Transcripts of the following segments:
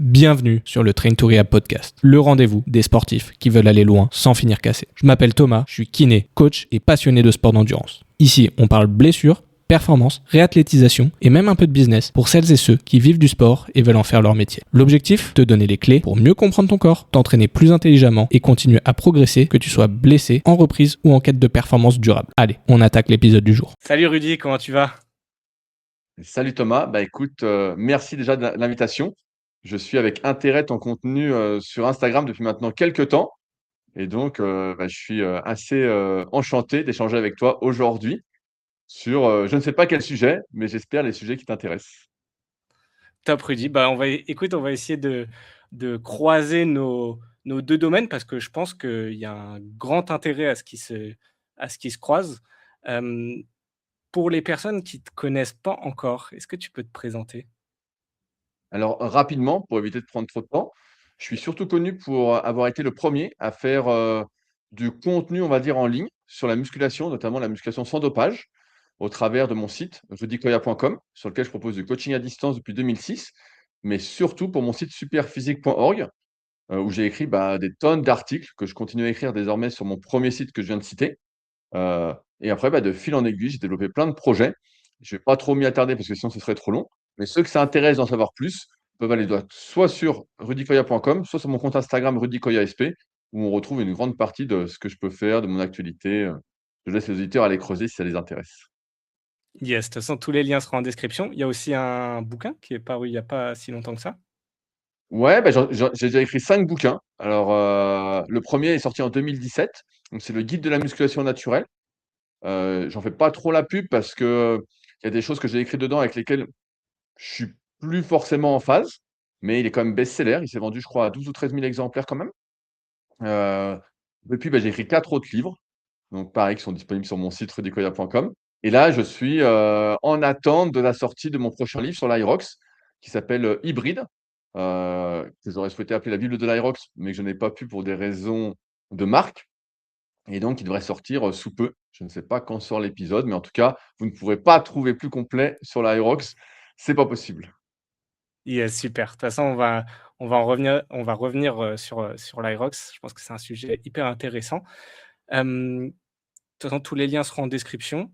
Bienvenue sur le Train to Rehab podcast, le rendez-vous des sportifs qui veulent aller loin sans finir cassés. Je m'appelle Thomas, je suis kiné, coach et passionné de sport d'endurance. Ici, on parle blessures, performance, réathlétisation et même un peu de business pour celles et ceux qui vivent du sport et veulent en faire leur métier. L'objectif, te donner les clés pour mieux comprendre ton corps, t'entraîner plus intelligemment et continuer à progresser, que tu sois blessé, en reprise ou en quête de performance durable. Allez, on attaque l'épisode du jour. Salut Rudy, comment tu vas ? Salut Thomas, écoute, merci déjà de l'invitation. Je suis avec intérêt ton contenu, sur Instagram depuis maintenant quelques temps et donc je suis, assez, enchanté d'échanger avec toi aujourd'hui sur, je ne sais pas quel sujet, mais j'espère les sujets qui t'intéressent. Top Rudy, on va essayer de croiser nos 2 domaines parce que je pense qu'il y a un grand intérêt à ce qui se croise. Hem, pour les personnes qui ne te connaissent pas encore, est-ce que tu peux te présenter? Alors rapidement, pour éviter de prendre trop de temps, je suis surtout connu pour avoir été le premier à faire, du contenu, on va dire, en ligne sur la musculation, notamment la musculation sans dopage, au travers de mon site rudykoya.com, sur lequel je propose du coaching à distance depuis 2006, mais surtout pour mon site superphysique.org, où j'ai écrit, des tonnes d'articles que je continue à écrire désormais sur mon premier site que je viens de citer. Heu et après, de fil en aiguille, j'ai développé plein de projets. Je vais pas trop m'y attarder parce que sinon ce serait trop long. Mais ceux que ça intéresse d'en savoir plus peuvent aller soit sur rudykoya.com, soit sur mon compte Instagram rudykoyasp, où on retrouve une grande partie de ce que je peux faire, de mon actualité. Je laisse les auditeurs aller creuser si ça les intéresse. Yes, de toute façon, tous les liens seront en description. Il y a aussi un bouquin qui est paru il y a pas si longtemps que ça. Ouais, j'ai déjà écrit 5 bouquins. Alors, le premier est sorti en 2017, donc c'est le guide de la musculation naturelle. J'en fais pas trop la pub parce que il y a des choses que j'ai écrites dedans avec lesquelles je suis plus forcément en phase, mais il est quand même best-seller. Il s'est vendu, je crois, à 12 ou 13 000 exemplaires quand même. Heu, Depuis, j'ai écrit 4 autres livres, donc pareil, qui sont disponibles sur mon site rudykoya.com et là, je suis, en attente de la sortie de mon prochain livre sur l'Hyrox qui s'appelle, Hybride, que j'aurais souhaité appeler la Bible de l'Hyrox, mais que je n'ai pas pu pour des raisons de marque et donc il devrait sortir, sous peu. Je ne sais pas quand sort l'épisode, mais en tout cas, vous ne pourrez pas trouver plus complet sur l'Hyrox, c'est pas possible. Yes, super. De toute façon, on va revenir, sur l'Hyrox. Je pense que c'est un sujet hyper intéressant. De toute façon, tous les liens seront en description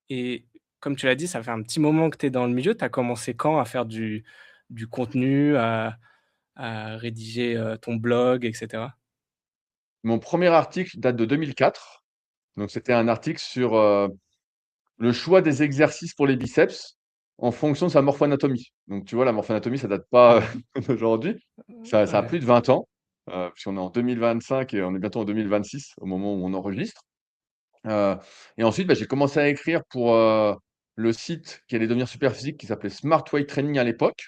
et comme tu l'as dit, ça fait un petit moment que tu es dans le milieu. Tu as commencé quand à faire du contenu, à rédiger, ton blog et cetera? Mon premier article date de 2004, donc c'était un article sur, le choix des exercices pour les biceps en fonction de sa morpho-anatomie. Donc tu vois, la morpho-anatomie, ça date pas d'aujourd'hui, ça a Ouais. plus de 20 ans, puisqu'on est en 2025 et on est bientôt en 2026 au moment où on enregistre. Heu et ensuite, j'ai commencé à écrire pour, le site qui allait devenir Superphysique qui s'appelait Smart Weight Training à l'époque.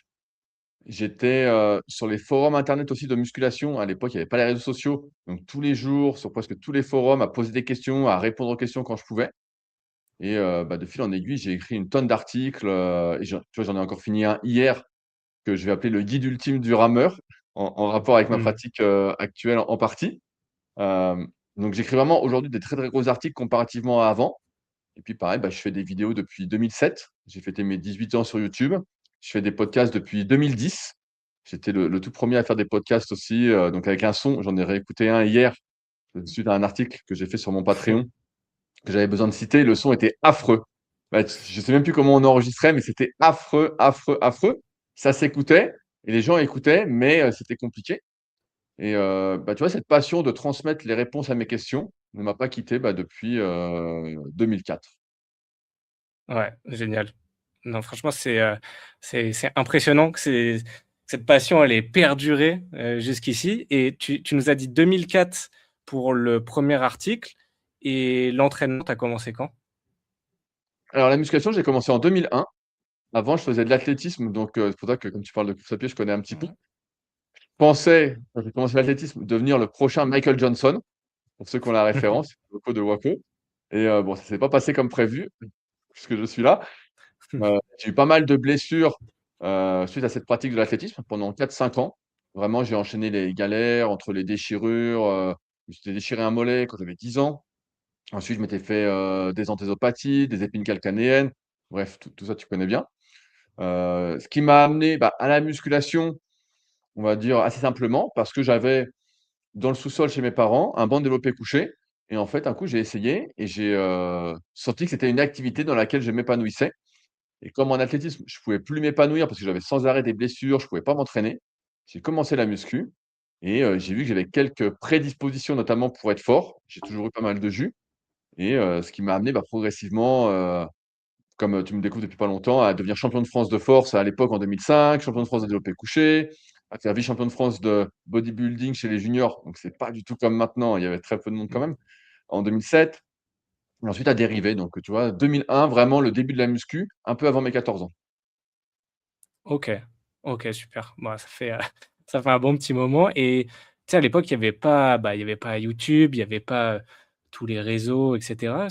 J'étais, sur les forums internet aussi de musculation. À l'époque, il y avait pas les réseaux sociaux, donc tous les jours, sur presque tous les forums, à poser des questions, à répondre aux questions quand je pouvais et de fil en aiguille, j'ai écrit une tonne d'articles, et j'en ai encore fini un hier que je vais appeler le guide ultime du rameur en rapport avec ma Mmh. pratique, actuelle en partie. Hem, donc j'écris vraiment aujourd'hui des très, très gros articles comparativement à avant et puis pareil, je fais des vidéos depuis 2007. J'ai fêté mes 18 ans sur YouTube. Je fais des podcasts depuis 2010. J'étais le tout premier à faire des podcasts aussi, donc avec un son. J'en ai réécouté un hier, suite à un article que j'ai fait sur mon Patreon, que j'avais besoin de citer. Le son était affreux. Je sais même plus comment on enregistrait, mais c'était affreux, affreux, affreux. Ça s'écoutait et les gens écoutaient, mais c'était compliqué et tu vois, cette passion de transmettre les réponses à mes questions ne m'a pas quitté, depuis, 2004. Ouais, génial. Non, franchement, c'est impressionnant que cette passion, elle ait perduré, jusqu'ici et tu nous as dit 2004 pour le premier article et l'entraînement, tu as commencé quand? Alors la musculation, j'ai commencé en 2001. Avant, je faisais de l'athlétisme, donc c'est pour ça que comme tu parles de course à pied, je connais un petit peu. Mmh. Je pensais, quand j'ai commencé l'athlétisme, devenir le prochain Michael Johnson, pour ceux qui ont la référence, Loco de Waco et bon, ça s'est pas passé comme prévu, puisque je suis là. J'ai eu pas mal de blessures, suite à cette pratique de l'athlétisme pendant 4, 5 ans. Vraiment, j'ai enchaîné les galères entre les déchirures, je me suis déchiré un mollet quand j'avais 10 ans. Ensuite, je m'étais fait, des entésiopathies, des épines calcanéennes. Bref, tout ça, tu connais bien. Ce qui m'a amené, à la musculation, on va dire assez simplement, parce que j'avais dans le sous-sol chez mes parents un banc de développé couché et en fait, un coup, j'ai essayé et j'ai, senti que c'était une activité dans laquelle je m'épanouissais et comme en athlétisme, je pouvais plus m'épanouir parce que j'avais sans arrêt des blessures, je pouvais pas m'entraîner. J'ai commencé la muscu et j'ai vu que j'avais quelques prédispositions, notamment pour être fort. J'ai toujours eu pas mal de jus et ce qui m'a amené, bah, progressivement, comme, tu me découvres depuis pas longtemps, à devenir champion de France de force à l'époque en 2005, champion de France de développé couché, à faire vice-champion de France de bodybuilding chez les juniors, donc c'est pas du tout comme maintenant, il y avait très peu de monde quand Mmh. même, en 2007 et ensuite à dériver donc tu vois, 2001 vraiment le début de la muscu, un peu avant mes 14 ans. OK. OK, super. Bah, ça fait, ça fait un bon petit moment et tu sais, à l'époque, il y avait pas, bah, il y avait pas YouTube, il y avait pas, tous les réseaux et cetera.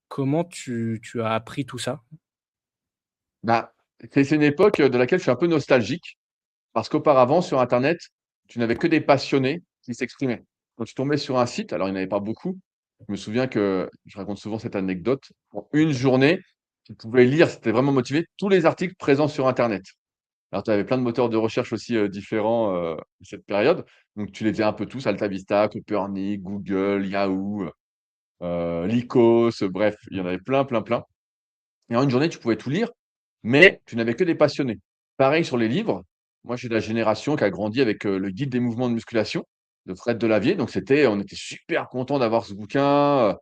Comment tu as appris tout ça? Bah, c'est une époque, de laquelle je suis un peu nostalgique parce qu'auparavant sur internet, tu n'avais que des passionnés qui s'exprimaient. Quand tu tombais sur un site, alors il n'y en avait pas beaucoup, je me souviens que je raconte souvent cette anecdote, pour une journée, tu pouvais lire, si tu étais vraiment motivé, tous les articles présents sur internet. Alors tu avais plein de moteurs de recherche aussi, différents, à cette période, donc tu les faisais un peu tous, AltaVista, Copernic, Google, Yahoo, Lycos, bref, il y en avait plein, plein, plein. Et en une journée, tu pouvais tout lire, mais tu n'avais que des passionnés. Pareil sur les livres. Moi, je suis de la génération qui a grandi avec, le Guide des mouvements de musculation de Fred Delavier, donc on était super content d'avoir ce bouquin,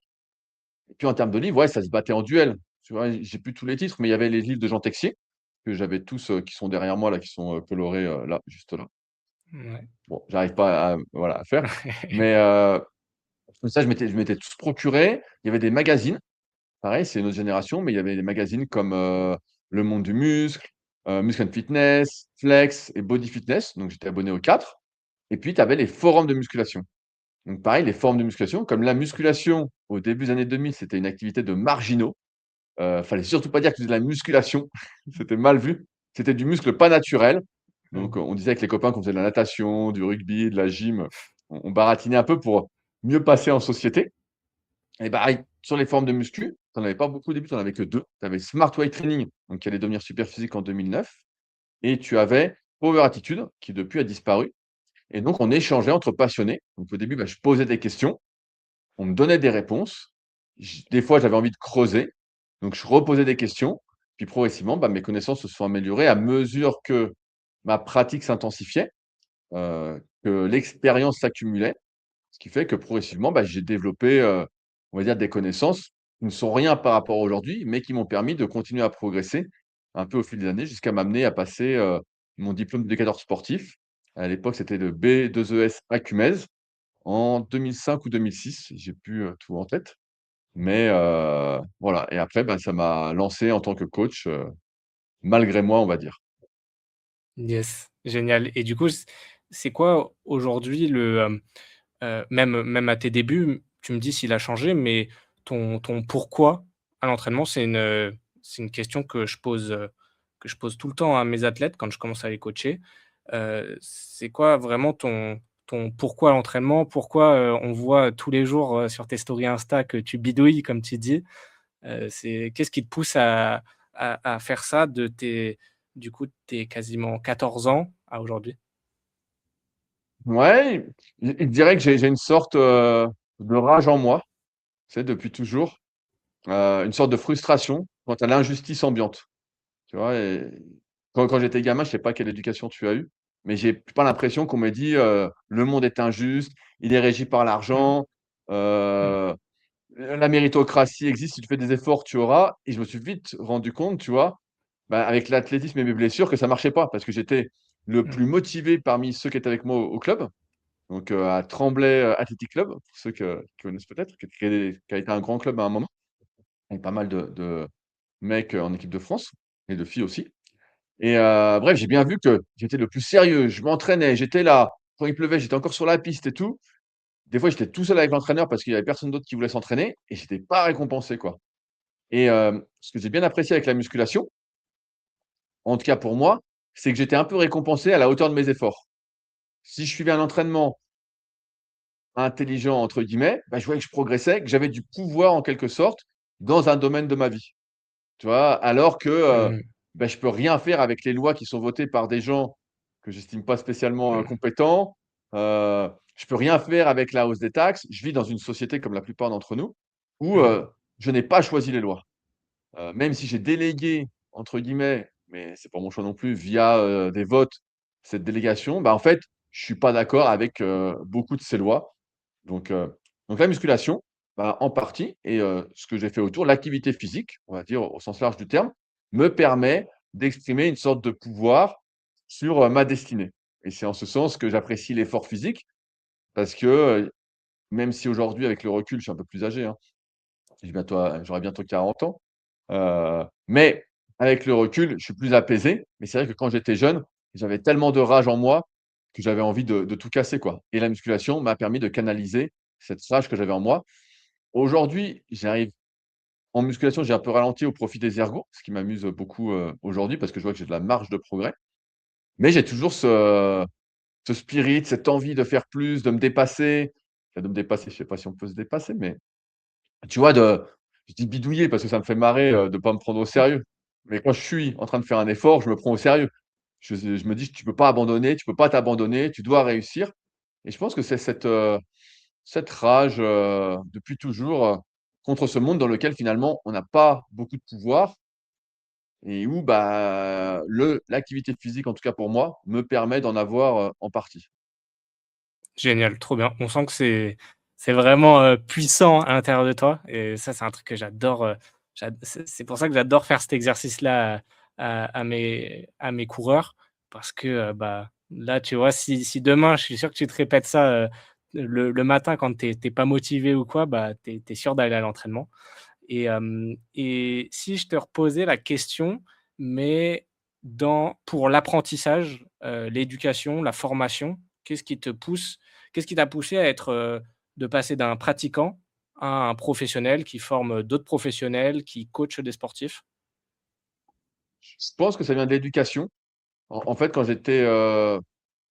et puis en termes de livres, ouais, ça se battait en duel. Tu vois? J'ai plus tous les titres, mais il y avait les livres de Jean Texier, que j'avais tous, qui sont derrière moi là, qui sont, colorés, là, juste là. Ouais. Bon, j'arrive pas à voilà, à faire, mais ça, je m'étais tous procurés. Il y avait des magazines. Pareil, c'est une autre génération, mais il y avait des magazines comme, Le Monde du Muscle, Muscle and Fitness, Flex et Body Fitness, donc j'étais abonné aux 4 et puis tu avais les forums de musculation. Donc pareil, les forums de musculation, comme la musculation au début des années 2000, c'était une activité de marginaux, fallait surtout pas dire que tu faisais de la musculation, c'était mal vu. C'était du muscle pas naturel, donc Mmh. on disait avec les copains qu'on faisait de la natation, du rugby, de la gym, on baratinait un peu pour mieux passer en société. Et pareil, sur les formes de muscu, tu en avais pas beaucoup au début, tu en avais que 2. Tu avais Smart Weight Training, donc qui allait devenir Superphysique en 2009 et tu avais Power Attitude qui depuis a disparu et donc on échangeait entre passionnés. Donc au début, bah, je posais des questions, on me donnait des réponses. Des fois, j'avais envie de creuser, donc je reposais des questions, puis progressivement, bah, mes connaissances se sont améliorées à mesure que ma pratique s'intensifiait, que l'expérience s'accumulait. Ce qui fait que progressivement, bah, j'ai développé, on va dire des connaissances qui ne sont rien par rapport à aujourd'hui, mais qui m'ont permis de continuer à progresser un peu au fil des années jusqu'à m'amener à passer, mon diplôme d'éducateur sportif. À l'époque, c'était le B2ES ACUMES en 2005 ou 2006, j'ai plus, tout en tête. Mais, voilà et après, bah, ça m'a lancé en tant que coach, malgré moi, on va dire. Yes, génial et du coup, c'est quoi aujourd'hui même à tes débuts, tu me dis s'il a changé, mais ton pourquoi à l'entraînement, c'est une question que je pose tout le temps à mes athlètes quand je commence à les coacher. C'est quoi vraiment ton pourquoi à l'entraînement? Pourquoi, on voit tous les jours, sur tes stories Insta que tu bidouilles comme tu dis? C'est qu'est-ce qui te pousse à faire ça de tes du coup, tes quasiment 14 ans à aujourd'hui? Ouais, je dirais que j'ai une sorte, de rage en moi, tu sais, depuis toujours. Une sorte de frustration quant à l'injustice ambiante, tu vois? Et quand j'étais gamin, je sais pas quelle éducation tu as eu, mais j'ai pas l'impression qu'on m'ait dit, «Le monde est injuste, il est régi par Mmh, l'argent, mmh, heu, la méritocratie existe, si tu fais des efforts, tu auras» et je me suis vite rendu compte, tu vois? Bah, avec l'athlétisme et mes blessures que ça marchait pas parce que j'étais le mmh, plus motivé parmi ceux qui étaient avec moi au club, donc à Tremblay, Athletic Club, pour ceux qui connaissent peut-être, qui a été un grand club à un moment, avec pas mal de mecs, en équipe de France et de filles aussi et bref, j'ai bien vu que j'étais le plus sérieux. Je m'entraînais, j'étais là. Quand il pleuvait, j'étais encore sur la piste et tout. Des fois, j'étais tout seul avec l'entraîneur parce qu'il y avait personne d'autre qui voulait s'entraîner et j'étais pas récompensé, quoi et ce que j'ai bien apprécié avec la musculation, en tout cas pour moi, c'est que j'étais un peu récompensé à la hauteur de mes efforts. Si je suivais un entraînement «intelligent» entre guillemets, bah, je voyais que je progressais, que j'avais du pouvoir en quelque sorte dans un domaine de ma vie. Tu vois? Alors que, mmh, bah, je peux rien faire avec les lois qui sont votées par des gens que j'estime pas spécialement, compétent. Je peux rien faire avec la hausse des taxes. Je vis dans une société comme la plupart d'entre nous où, Mmh. je n'ai pas choisi les lois. Même si j'ai «délégué» entre guillemets, mais c'est pas mon choix non plus, via, des votes, cette délégation, bah, en fait, je suis pas d'accord avec, beaucoup de ces lois. Donc, heu, donc la musculation, bah, en partie et ce que j'ai fait autour, l'activité physique, on va dire au sens large du terme, me permet d'exprimer une sorte de pouvoir sur, ma destinée et c'est en ce sens que j'apprécie l'effort physique parce que, même si aujourd'hui avec le recul, je suis un peu plus âgé, hein, j'aurai bientôt 40 ans, mais avec le recul, je suis plus apaisé. Mais c'est vrai que quand j'étais jeune, j'avais tellement de rage en moi que j'avais envie de tout casser, quoi et la musculation m'a permis de canaliser cette rage que j'avais en moi. Aujourd'hui, j'arrive en musculation, j'ai un peu ralenti au profit des ergos, ce qui m'amuse beaucoup, aujourd'hui parce que je vois que j'ai de la marge de progrès. Mais j'ai toujours ce spirit, cette envie de faire plus, de me dépasser. Enfin de me dépasser, je sais pas si on peut se dépasser, mais tu vois, je dis bidouiller parce que ça me fait marrer, de pas me prendre au sérieux. Mais quand je suis en train de faire un effort, je me prends au sérieux. Je me dis: «Tu peux pas abandonner, tu peux pas t'abandonner, tu dois réussir» et je pense que c'est cette rage, depuis toujours, contre ce monde dans lequel finalement on n'a pas beaucoup de pouvoir et où, bah, l'activité physique, en tout cas pour moi, me permet d'en avoir, en partie. Génial, trop bien. On sent que c'est vraiment, puissant à l'intérieur de toi et ça, c'est un truc que j'adore, c'est pour ça que j'adore faire cet exercice-là à mes coureurs parce que, bah, là, tu vois, si demain, je suis sûr que tu te répètes ça, le matin quand tu es pas motivé ou quoi, bah, tu es sûr d'aller à l'entraînement et si je te reposais la question, mais pour l'apprentissage, l'éducation, la formation, qu'est-ce qui te pousse qu'est-ce qui t'a poussé à de passer d'un pratiquant à un professionnel qui forme, d'autres professionnels, qui coach des sportifs? Je pense que ça vient de l'éducation. En fait, quand j'étais,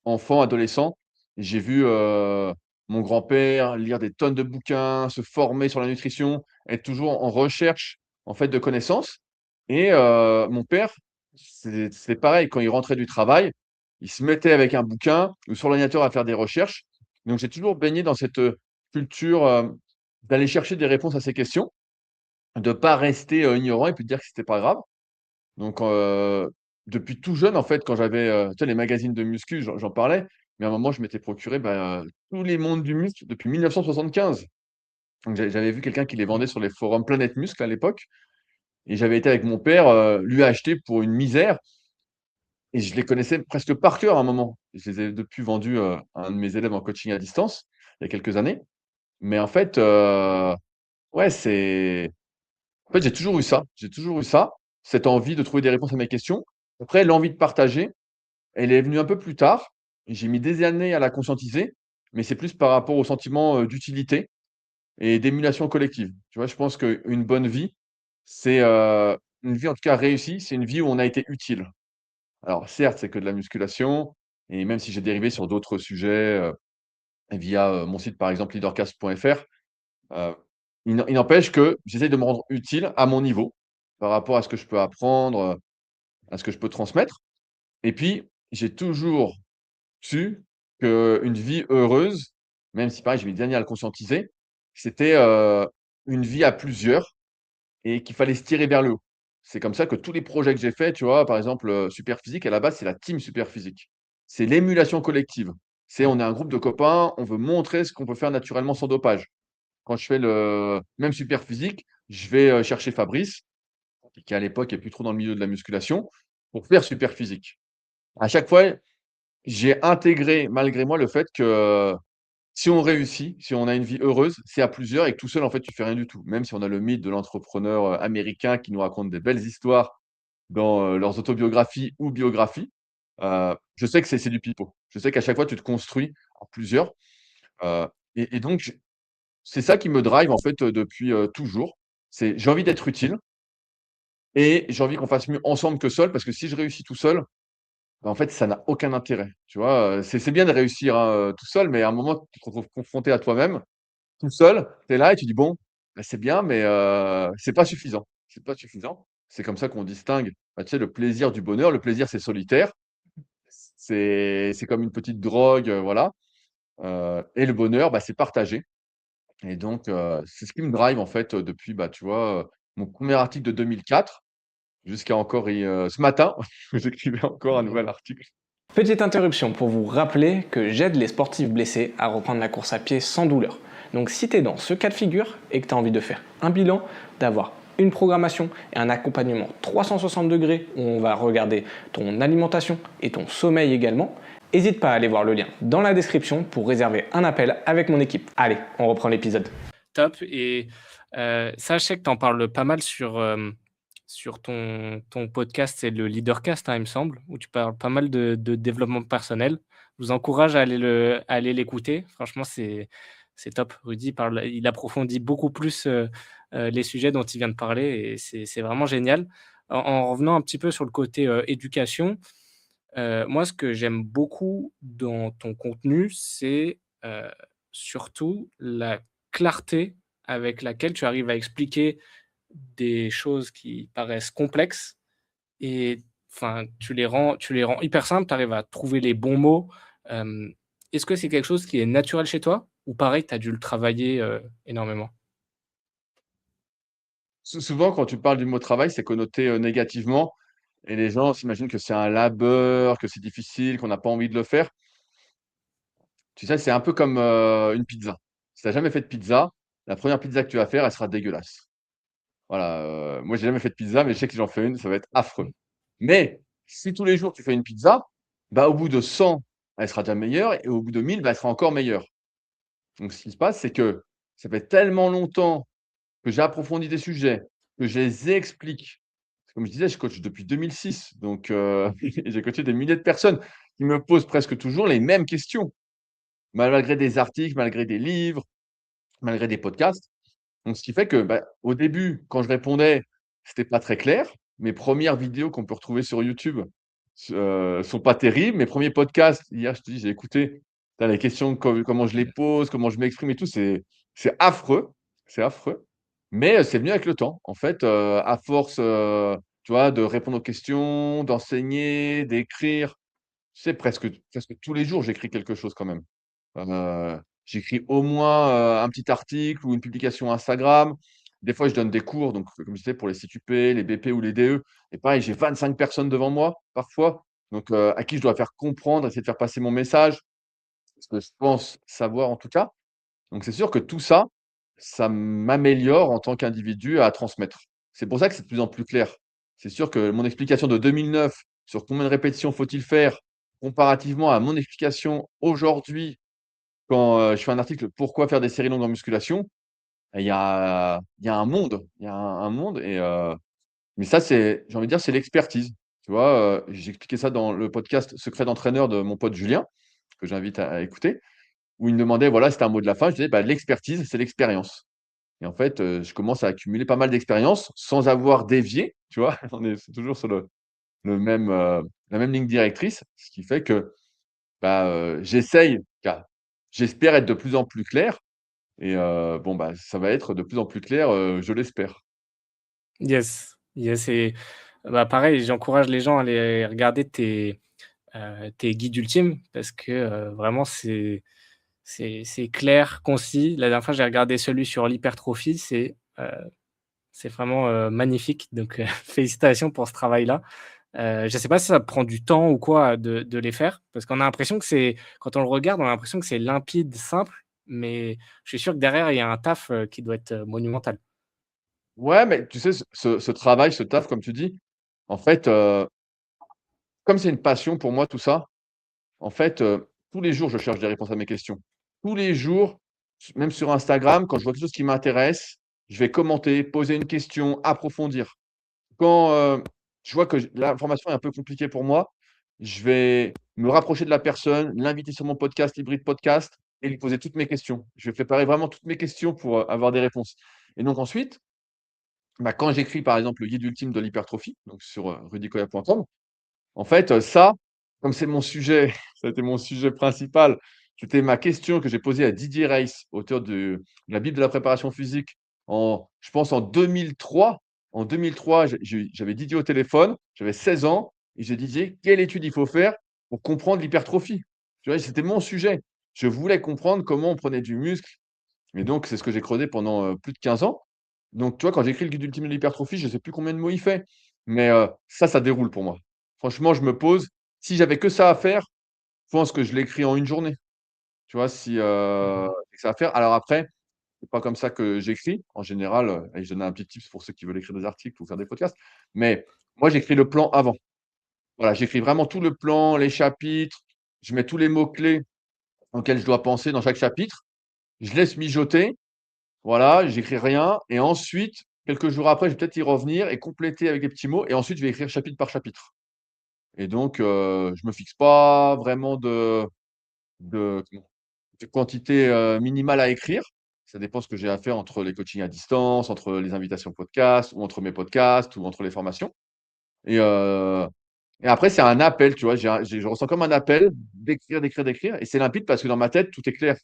enfant, adolescent, j'ai vu, mon grand-père lire des tonnes de bouquins, se former sur la nutrition, être toujours en recherche, en fait, de connaissances et mon père, c'est pareil, quand il rentrait du travail, il se mettait avec un bouquin ou sur l'ordinateur à faire des recherches. Donc j'ai toujours baigné dans cette, culture, d'aller chercher des réponses à ces questions, de pas rester, ignorant et puis de dire que c'était pas grave. Donc, depuis tout jeune, en fait, quand j'avais, tu sais, les magazines de muscu, j'en parlais, mais à un moment, je m'étais procuré, bah, tous les mondes du muscle depuis 1975. Donc j'avais vu quelqu'un qui les vendait sur les forums Planète Muscle à l'époque et j'avais été avec mon père, lui acheter pour une misère et je les connaissais presque par cœur à un moment. Je les ai depuis vendus, à un de mes élèves en coaching à distance, il y a quelques années. Mais en fait, ouais, j'ai toujours eu ça. J'ai toujours eu ça, cette envie de trouver des réponses à mes questions. Après, l'envie de partager. Elle est venue un peu plus tard. J'ai mis des années à la conscientiser, mais c'est plus par rapport au sentiment, d'utilité et d'émulation collective. Tu vois? Je pense qu'une bonne vie, c'est, une vie en tout cas réussie, c'est une vie où on a été utile. Alors certes, c'est que de la musculation et même si j'ai dérivé sur d'autres sujets, via, mon site par exemple leadercast.fr, heu, il n'empêche que j'essaye de me rendre utile à mon niveau, par rapport à ce que je peux apprendre, à ce que je peux transmettre et puis j'ai toujours su qu'une vie heureuse, même si pareil, j'ai mis des années à le conscientiser, c'était, une vie à plusieurs et qu'il fallait se tirer vers le haut. C'est comme ça que tous les projets que j'ai faits, tu vois? Par exemple, Superphysique, à la base, c'est la team Superphysique. C'est l'émulation collective. C'est on est un groupe de copains, on veut montrer ce qu'on peut faire naturellement sans dopage. Quand je fais le même Superphysique, je vais, chercher Fabrice, qui à l'époque est plus trop dans le milieu de la musculation, pour faire Superphysique. À chaque fois, j'ai intégré malgré moi le fait que, si on réussit, si on a une vie heureuse, c'est à plusieurs et que tout seul, en fait, tu fais rien du tout. Même si on a le mythe de l'entrepreneur, américain qui nous raconte des belles histoires dans, leurs autobiographies ou biographies, je sais que c'est du pipeau. Je sais qu'à chaque fois, tu te construis à plusieurs, heu et donc c'est ça qui me drive, en fait, depuis, toujours. C'est j'ai envie d'être utile et j'ai envie qu'on fasse mieux ensemble que seul parce que si je réussis tout seul, bah, en fait, ça n'a aucun intérêt, tu vois? C'est bien de réussir, hein, tout seul, mais à un moment, tu te retrouves confronté à toi-même, tout seul, tu es là et tu dis: «Bon, bah, c'est bien, mais c'est pas suffisant, c'est pas suffisant». C'est comme ça qu'on distingue, bah, tu sais, le plaisir du bonheur. Le plaisir, c'est solitaire. C'est comme une petite drogue, voilà, et le bonheur, bah, c'est partagé et donc c'est ce qui me drive, en fait, depuis, bah, tu vois, mon premier article de 2004 jusqu'à encore ce matin, j'écrivais encore un nouvel article. Petite interruption pour vous rappeler que j'aide les sportifs blessés à reprendre la course à pied sans douleur. Donc si tu es dans ce cas de figure et que tu as envie de faire un bilan, d'avoir une programmation et un accompagnement 360 degrés où on va regarder ton alimentation et ton sommeil également, n'hésite pas à aller voir le lien dans la description pour réserver un appel avec mon équipe. Allez, on reprend l'épisode. Top. Et ça, je sais que tu en parles pas mal sur ton podcast, c'est le Leadercast, hein, il me semble, où tu parles pas mal de développement personnel. Je vous encourage à aller l'écouter. Franchement, c'est top. Rudy il approfondit beaucoup plus les sujets dont il vient de parler et c'est vraiment génial. En revenant un petit peu sur le côté éducation, moi, ce que j'aime beaucoup dans ton contenu, c'est surtout la clarté avec laquelle tu arrives à expliquer des choses qui paraissent complexes et enfin, tu les rends hyper simples, tu arrives à trouver les bons mots. Hem, Est-ce que c'est quelque chose qui est naturel chez toi ou pareil, tu as dû le travailler, énormément? Souvent, quand tu parles du mot travail, c'est connoté, négativement et les gens s'imaginent que c'est un labeur, que c'est difficile, qu'on n'a pas envie de le faire. Tu sais, c'est un peu comme, une pizza. Si tu as jamais fait de pizza, la première pizza que tu vas faire, elle sera dégueulasse. Voilà, moi j'ai jamais fait de pizza, mais je sais que si j'en fais une, ça va être affreux. Mais si tous les jours tu fais une pizza, bah, au bout de 100, elle sera déjà meilleure et au bout de 1000, bah, elle sera encore meilleure. Donc ce qui se passe, c'est que ça fait tellement longtemps que j'ai approfondi des sujets, que je les explique. Comme je disais, je coach depuis 2006, donc j'ai coaché des milliers de personnes qui me posent presque toujours les mêmes questions, malgré des articles, malgré des livres, malgré des podcasts. Donc ce qui fait que, bah, au début, quand je répondais, c'était pas très clair. Mes premières vidéos qu'on peut retrouver sur YouTube sont pas terribles. Mes premiers podcasts, hier, je te dis, j'ai écouté, tu les questions, comment je les pose, comment je m'exprime et tout, c'est affreux, c'est affreux. Mais c'est venu avec le temps. En fait, à force, tu vois, de répondre aux questions, d'enseigner, d'écrire, tu sais, presque tous les jours, j'écris quelque chose quand même. J'écris au moins, un petit article ou une publication Instagram. Des fois, je donne des cours, donc comme je disais, pour les CQP, les BP ou les DE et pareil, j'ai 25 personnes devant moi, parfois, donc à qui je dois faire comprendre, essayer de faire passer mon message, ce que je pense savoir en tout cas. Donc c'est sûr que tout ça, ça m'améliore en tant qu'individu à transmettre. C'est pour ça que c'est de plus en plus clair. C'est sûr que mon explication de 2009 sur combien de répétitions faut-il faire, comparativement à mon explication aujourd'hui quand, je fais un article «Pourquoi faire des séries longues en musculation?» il y a un monde, il y a un monde et mais ça, c'est j'ai envie de dire, c'est l'expertise. Tu vois, j'expliquais ça dans le podcast «Secret d'entraîneur» de mon pote Julien, que j'invite à écouter, où il me demandait, voilà, c'était un mot de la fin, je disais: «Bah, l'expertise, c'est l'expérience» et en fait, je commence à accumuler pas mal d'expérience sans avoir dévié, tu vois? C'est toujours sur le même, la même ligne directrice, ce qui fait que, bah, j'essaye, enfin, j'espère être de plus en plus clair et bon, bah, ça va être de plus en plus clair, je l'espère. Yes, yes et bah, pareil, j'encourage les gens à aller regarder tes guides ultimes parce que, vraiment c'est clair, concis. La dernière fois, j'ai regardé celui sur l'hypertrophie, c'est vraiment, magnifique donc félicitations pour ce travail-là. Je ne sais pas si ça prend du temps ou quoi de les faire parce qu'on a l'impression que c'est quand on le regarde, on a l'impression que c'est limpide, simple, mais je suis sûr que derrière, il y a un taf, qui doit être, monumental. Ouais, mais tu sais, ce travail, ce taf, comme tu dis, en fait, comme c'est une passion pour moi tout ça, en fait, tous les jours, je cherche des réponses à mes questions. Tous les jours, même sur Instagram, quand je vois quelque chose qui m'intéresse, je vais commenter, poser une question, approfondir. Quand, je vois que l'information est un peu compliquée pour moi, je vais me rapprocher de la personne, l'inviter sur mon podcast, Hybride Podcast et lui poser toutes mes questions. Je vais préparer vraiment toutes mes questions pour, avoir des réponses et donc ensuite, bah, quand j'écris par exemple le guide ultime de l'hypertrophie, donc sur, rudykoya.com, en fait, ça, comme c'est mon sujet, ça a été mon sujet principal, c'était ma question que j'ai posée à Didier Reiss, auteur de la Bible de la préparation physique je pense en 2003. En 2003, j'avais Didier au téléphone, j'avais 16 ans et j'ai dit: «Didier, quelle étude il faut faire pour comprendre l'hypertrophie. Tu vois? C'était mon sujet. Je voulais comprendre comment on prenait du muscle et donc c'est ce que j'ai creusé pendant, plus de 15 ans. Donc tu vois, quand j'écris le guide ultime de l'hypertrophie, je sais plus combien de mots il fait, mais ça déroule pour moi. Franchement, je me pose, si j'avais que ça à faire, je pense que je l'écris en une journée. Tu vois? Si, Mmh. j'ai que ça à faire. Alors après, c'est pas comme ça que j'écris. En général, et je donne un petit tips pour ceux qui veulent écrire des articles ou faire des podcasts, mais moi, j'écris le plan avant. Voilà, j'écris vraiment tout le plan, les chapitres, je mets tous les mots clés auxquels je dois penser dans chaque chapitre. Je laisse mijoter, voilà, j'écris rien et ensuite, quelques jours après, je vais peut-être y revenir et compléter avec des petits mots et ensuite je vais écrire chapitre par chapitre et donc je me fixe pas vraiment de quantité, minimale à écrire. Ça dépend ce que j'ai à faire entre les coachings à distance, entre les invitations podcast ou entre mes podcasts ou entre les formations et heu et après c'est un appel, tu vois? Je ressens comme un appel d'écrire, d'écrire, d'écrire et c'est limpide parce que dans ma tête, tout est clair.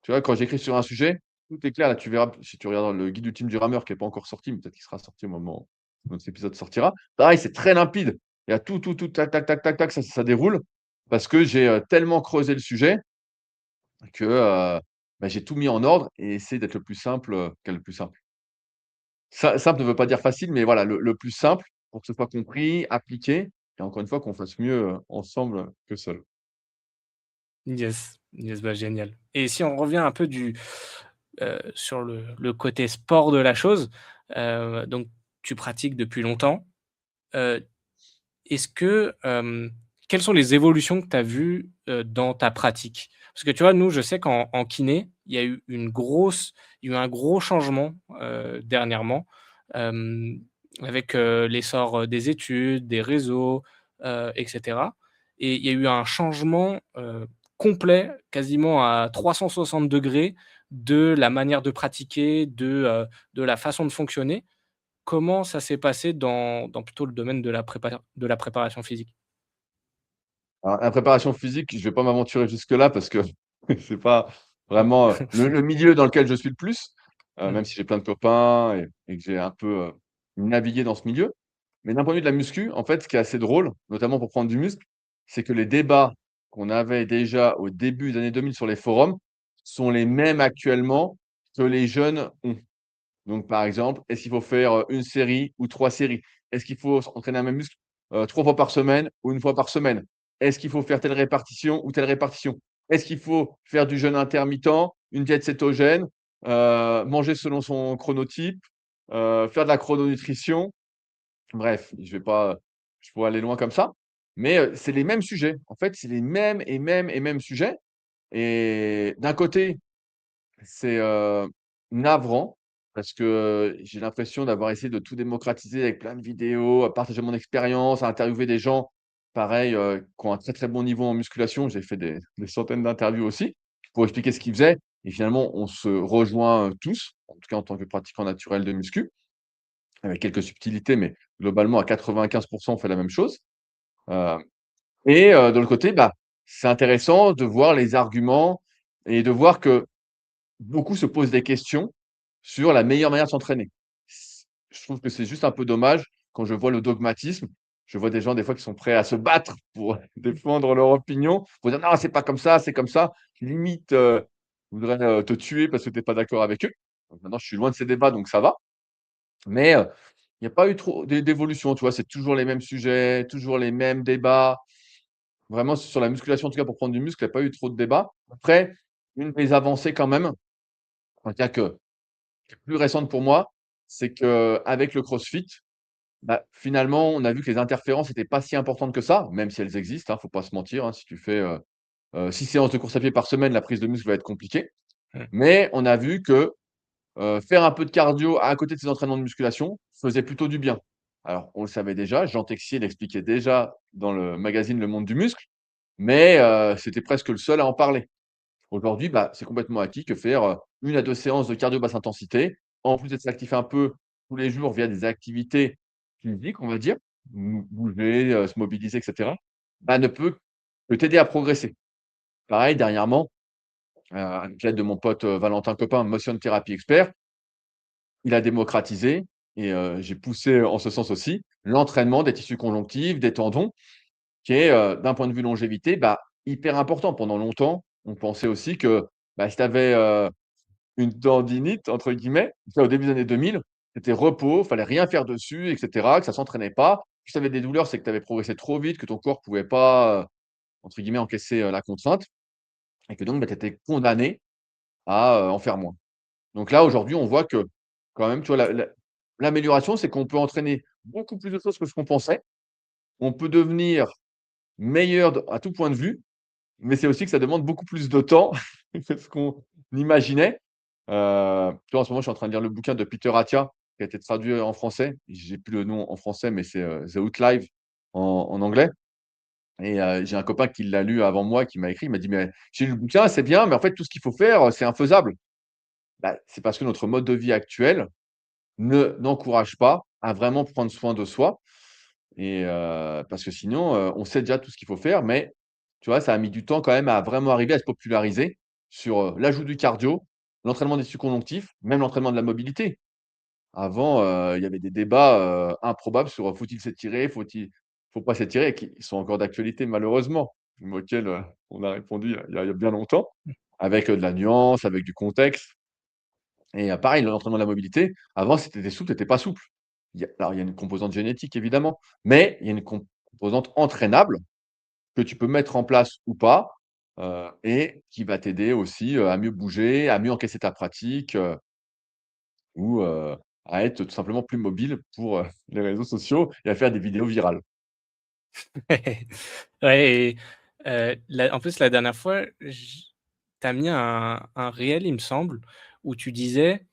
Tu vois? Quand j'écris sur un sujet, tout est clair. Là, tu verras si tu regardes le guide ultime du rameur qui est pas encore sorti, mais peut-être qu'il sera sorti au moment où notre épisode sortira. Pareil, c'est très limpide. Il y a tout, tac, tac, tac, tac, tac, ça déroule parce que j'ai, tellement creusé le sujet que, bah, j'ai tout mis en ordre et essayer d'être le plus simple, quel le plus simple? Simple ne veut pas dire facile, mais voilà, le plus simple pour que ce soit compris, appliqué et encore une fois qu'on fasse mieux, ensemble que seul. Yes, yes, bah, génial. Et si on revient un peu sur le côté sport de la chose, donc tu pratiques depuis longtemps. Heu, est-ce que, quelles sont les évolutions que tu as vues, dans ta pratique? Parce que tu vois, nous, je sais qu'en kiné, il y a eu un gros changement, dernièrement, hem, avec, l'essor, des études, des réseaux, et cetera. Et il y a eu un changement, complet, quasiment à 360 de la manière de pratiquer, de la façon de fonctionner. Comment ça s'est passé dans plutôt le domaine de la préparation physique? Alors, la préparation physique, je vais pas m'aventurer jusque-là parce que c'est pas vraiment, le milieu dans lequel je suis le plus, Mmh. même si j'ai plein de copains et que j'ai un peu, navigué dans ce milieu. Mais d'un point de vue de la muscu, en fait, ce qui est assez drôle, notamment pour prendre du muscle, c'est que les débats qu'on avait déjà au début des années 2000 sur les forums sont les mêmes actuellement que les jeunes ont. Donc, par exemple, est-ce qu'il faut faire, 1 série ou 3 séries? Est-ce qu'il faut s'entraîner un même muscle, 3 fois par semaine ou 1 fois par semaine? Est-ce qu'il faut faire telle répartition ou telle répartition? Est-ce qu'il faut faire du jeûne intermittent, une diète cétogène, manger selon son chronotype, faire de la chrononutrition? Bref, je pourrais aller loin comme ça, mais c'est les mêmes sujets. En fait, c'est les mêmes et mêmes sujets et d'un côté c'est, navrant parce que, j'ai l'impression d'avoir essayé de tout démocratiser avec plein de vidéos, à partager mon expérience, à interviewer des gens pareil, qui ont un très, très bon niveau en musculation. J'ai fait des centaines d'interviews aussi pour expliquer ce qu'ils faisaient et finalement on se rejoint, tous, en tout cas en tant que pratiquant naturel de muscu, avec quelques subtilités, mais globalement à 95 on fait la même chose. Heu et de l'autre côté, bah, c'est intéressant de voir les arguments et de voir que beaucoup se posent des questions sur la meilleure manière de s'entraîner. Je trouve que c'est juste un peu dommage quand je vois le dogmatisme. Je vois des gens des fois qui sont prêts à se battre pour défendre leur opinion, pour dire: «Non, c'est pas comme ça, c'est comme ça». Limite, voudraient, te tuer parce que tu es pas d'accord avec eux. Donc maintenant, je suis loin de ces débats, donc ça va. Mais, il y a pas eu trop d'évolution, tu vois? C'est toujours les mêmes sujets, toujours les mêmes débats. Vraiment sur la musculation, en tout cas pour prendre du muscle, il y a pas eu trop de débats. Après, une des avancées quand même, on va dire que plus récente pour moi, c'est qu'avec le CrossFit, bah, finalement, on a vu que les interférences étaient pas si importantes que ça, même si elles existent, hein, faut pas se mentir, hein. Si tu fais, 6 séances de course à pied par semaine, la prise de muscle va être compliquée. Mmh. Mais on a vu que, faire un peu de cardio à côté de ses entraînements de musculation faisait plutôt du bien. Alors, on le savait déjà, Jean Texier l'expliquait déjà dans le magazine Le Monde du Muscle, mais c'était presque le seul à en parler. Aujourd'hui, bah, c'est complètement acquis que faire, 1 à 2 séances de cardio basse intensité, en plus d'être actif un peu tous les jours via des activités physiques, on va dire, bouger, se mobiliser et cetera, bah, ne peut que t'aider à progresser. Pareil dernièrement, avec l'aide de mon pote, Valentin Copin, Motion Therapy Expert, il a démocratisé et j'ai poussé en ce sens aussi, l'entraînement des tissus conjonctifs, des tendons qui est, d'un point de vue longévité, hyper important. Pendant longtemps, on pensait aussi que, si tu avais, une «tendinite» entre guillemets, ça au début des années 2000, c'était repos, fallait rien faire dessus et cetera, que ça s'entraînait pas. Si tu avais des douleurs, c'est que tu avais progressé trop vite, que ton corps pouvait pas, entre guillemets «encaisser», la contrainte et que donc, tu étais condamné à, en faire moins. Donc là, aujourd'hui, on voit que quand même, tu vois, l'amélioration, c'est qu'on peut entraîner beaucoup plus de choses que ce qu'on pensait. On peut devenir meilleur à tout point de vue, mais c'est aussi que ça demande beaucoup plus de temps que ce qu'on imaginait. Tu vois, en ce moment, je suis en train de lire le bouquin de Peter Attia, qui a été traduit en français. J'ai plus le nom en français, mais c'est, The Outlive en anglais et j'ai un copain qui l'a lu avant moi, qui m'a écrit, il m'a dit: «Mais j'ai lu le bouquin, c'est bien, mais en fait, tout ce qu'il faut faire, c'est infaisable». C'est parce que notre mode de vie actuel n'encourage pas à vraiment prendre soin de soi et parce que sinon, on sait déjà tout ce qu'il faut faire, mais tu vois, ça a mis du temps quand même à vraiment arriver à se populariser sur, l'ajout du cardio, l'entraînement des tissus conjonctifs, même l'entraînement de la mobilité. Avant, il y avait des débats, improbables sur, faut-il s'étirer, faut pas s'étirer, qui sont encore d'actualité malheureusement, mais auxquels, on a répondu il y a bien longtemps, avec, de la nuance, avec du contexte. Et pareil, l'entraînement de la mobilité, avant, c'était des souple, tu pas souple. Il y a une composante génétique évidemment, mais il y a une composante entraînable que tu peux mettre en place ou pas, et qui va t'aider aussi, à mieux bouger, à mieux encaisser ta pratique, ou, à être tout simplement plus mobile pour, les réseaux sociaux et à faire des vidéos virales. Ouais et la en plus, la dernière fois, tu as mis un réel, il me semble, où tu disais,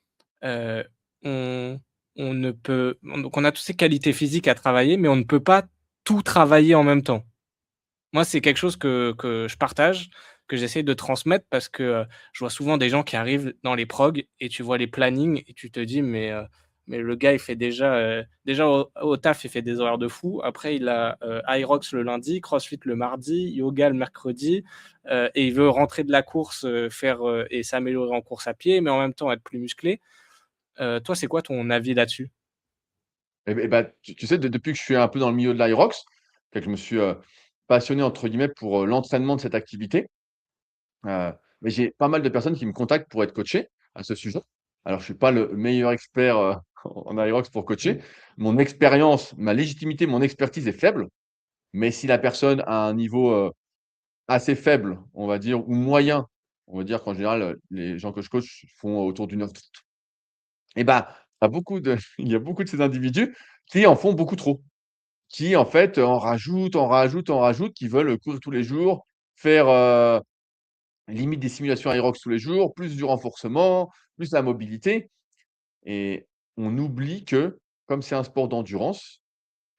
heu, on on ne peut donc on a toutes ces qualités physiques à travailler, mais on ne peut pas tout travailler en même temps. Moi, c'est quelque chose que je partage, que j'essaie de transmettre parce que, je vois souvent des gens qui arrivent dans les prog et tu vois les plannings et tu te dis: mais le gars, il fait déjà au taf, il fait des horaires de fou. Après, il a, Hyrox le lundi, CrossFit le mardi, yoga le mercredi, et il veut rentrer de la course, faire, et s'améliorer en course à pied, mais en même temps être plus musclé. Toi, c'est quoi ton avis là-dessus? Tu sais, depuis que je suis un peu dans le milieu de l'Aerox, que je me suis, «passionné» entre guillemets pour, l'entraînement de cette activité. Mais j'ai pas mal de personnes qui me contactent pour être coachées à ce sujet. Alors je suis pas le meilleur expert, en aérox pour coacher. Mon expérience, ma légitimité, mon expertise est faible, mais si la personne a un niveau, assez faible, on va dire, ou moyen, on va dire qu'en général, les gens que je coach font autour d'une heure 30 et tu beaucoup de il y a beaucoup de ces individus qui en font beaucoup trop, qui en fait, en rajoutent, en rajoutent, en rajoutent, qui veulent courir tous les jours, faire, limite des simulations Aerox tous les jours, plus du renforcement, plus la mobilité et on oublie que, comme c'est un sport d'endurance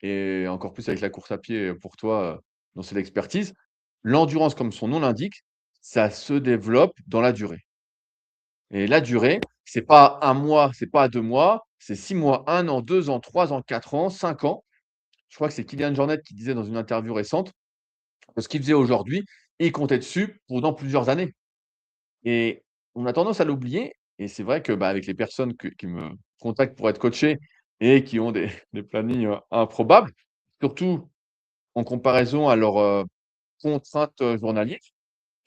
et encore plus avec la course à pied, pour toi, dont c'est l'expertise, l'endurance, comme son nom l'indique, ça se développe dans la durée et la durée, c'est pas un mois, c'est pas 2 mois, c'est 6 mois, 1 an, 2 ans, 3 ans, 4 ans, 5 ans. Je crois que c'est Kylian Jornet qui disait dans une interview récente que ce qu'il faisait aujourd'hui, il comptait dessus pendant plusieurs années. Et on a tendance à l'oublier et c'est vrai que, avec les personnes qui me contactent pour être coachées et qui ont des des plannings, improbables, surtout en comparaison à leurs, contraintes, journalières,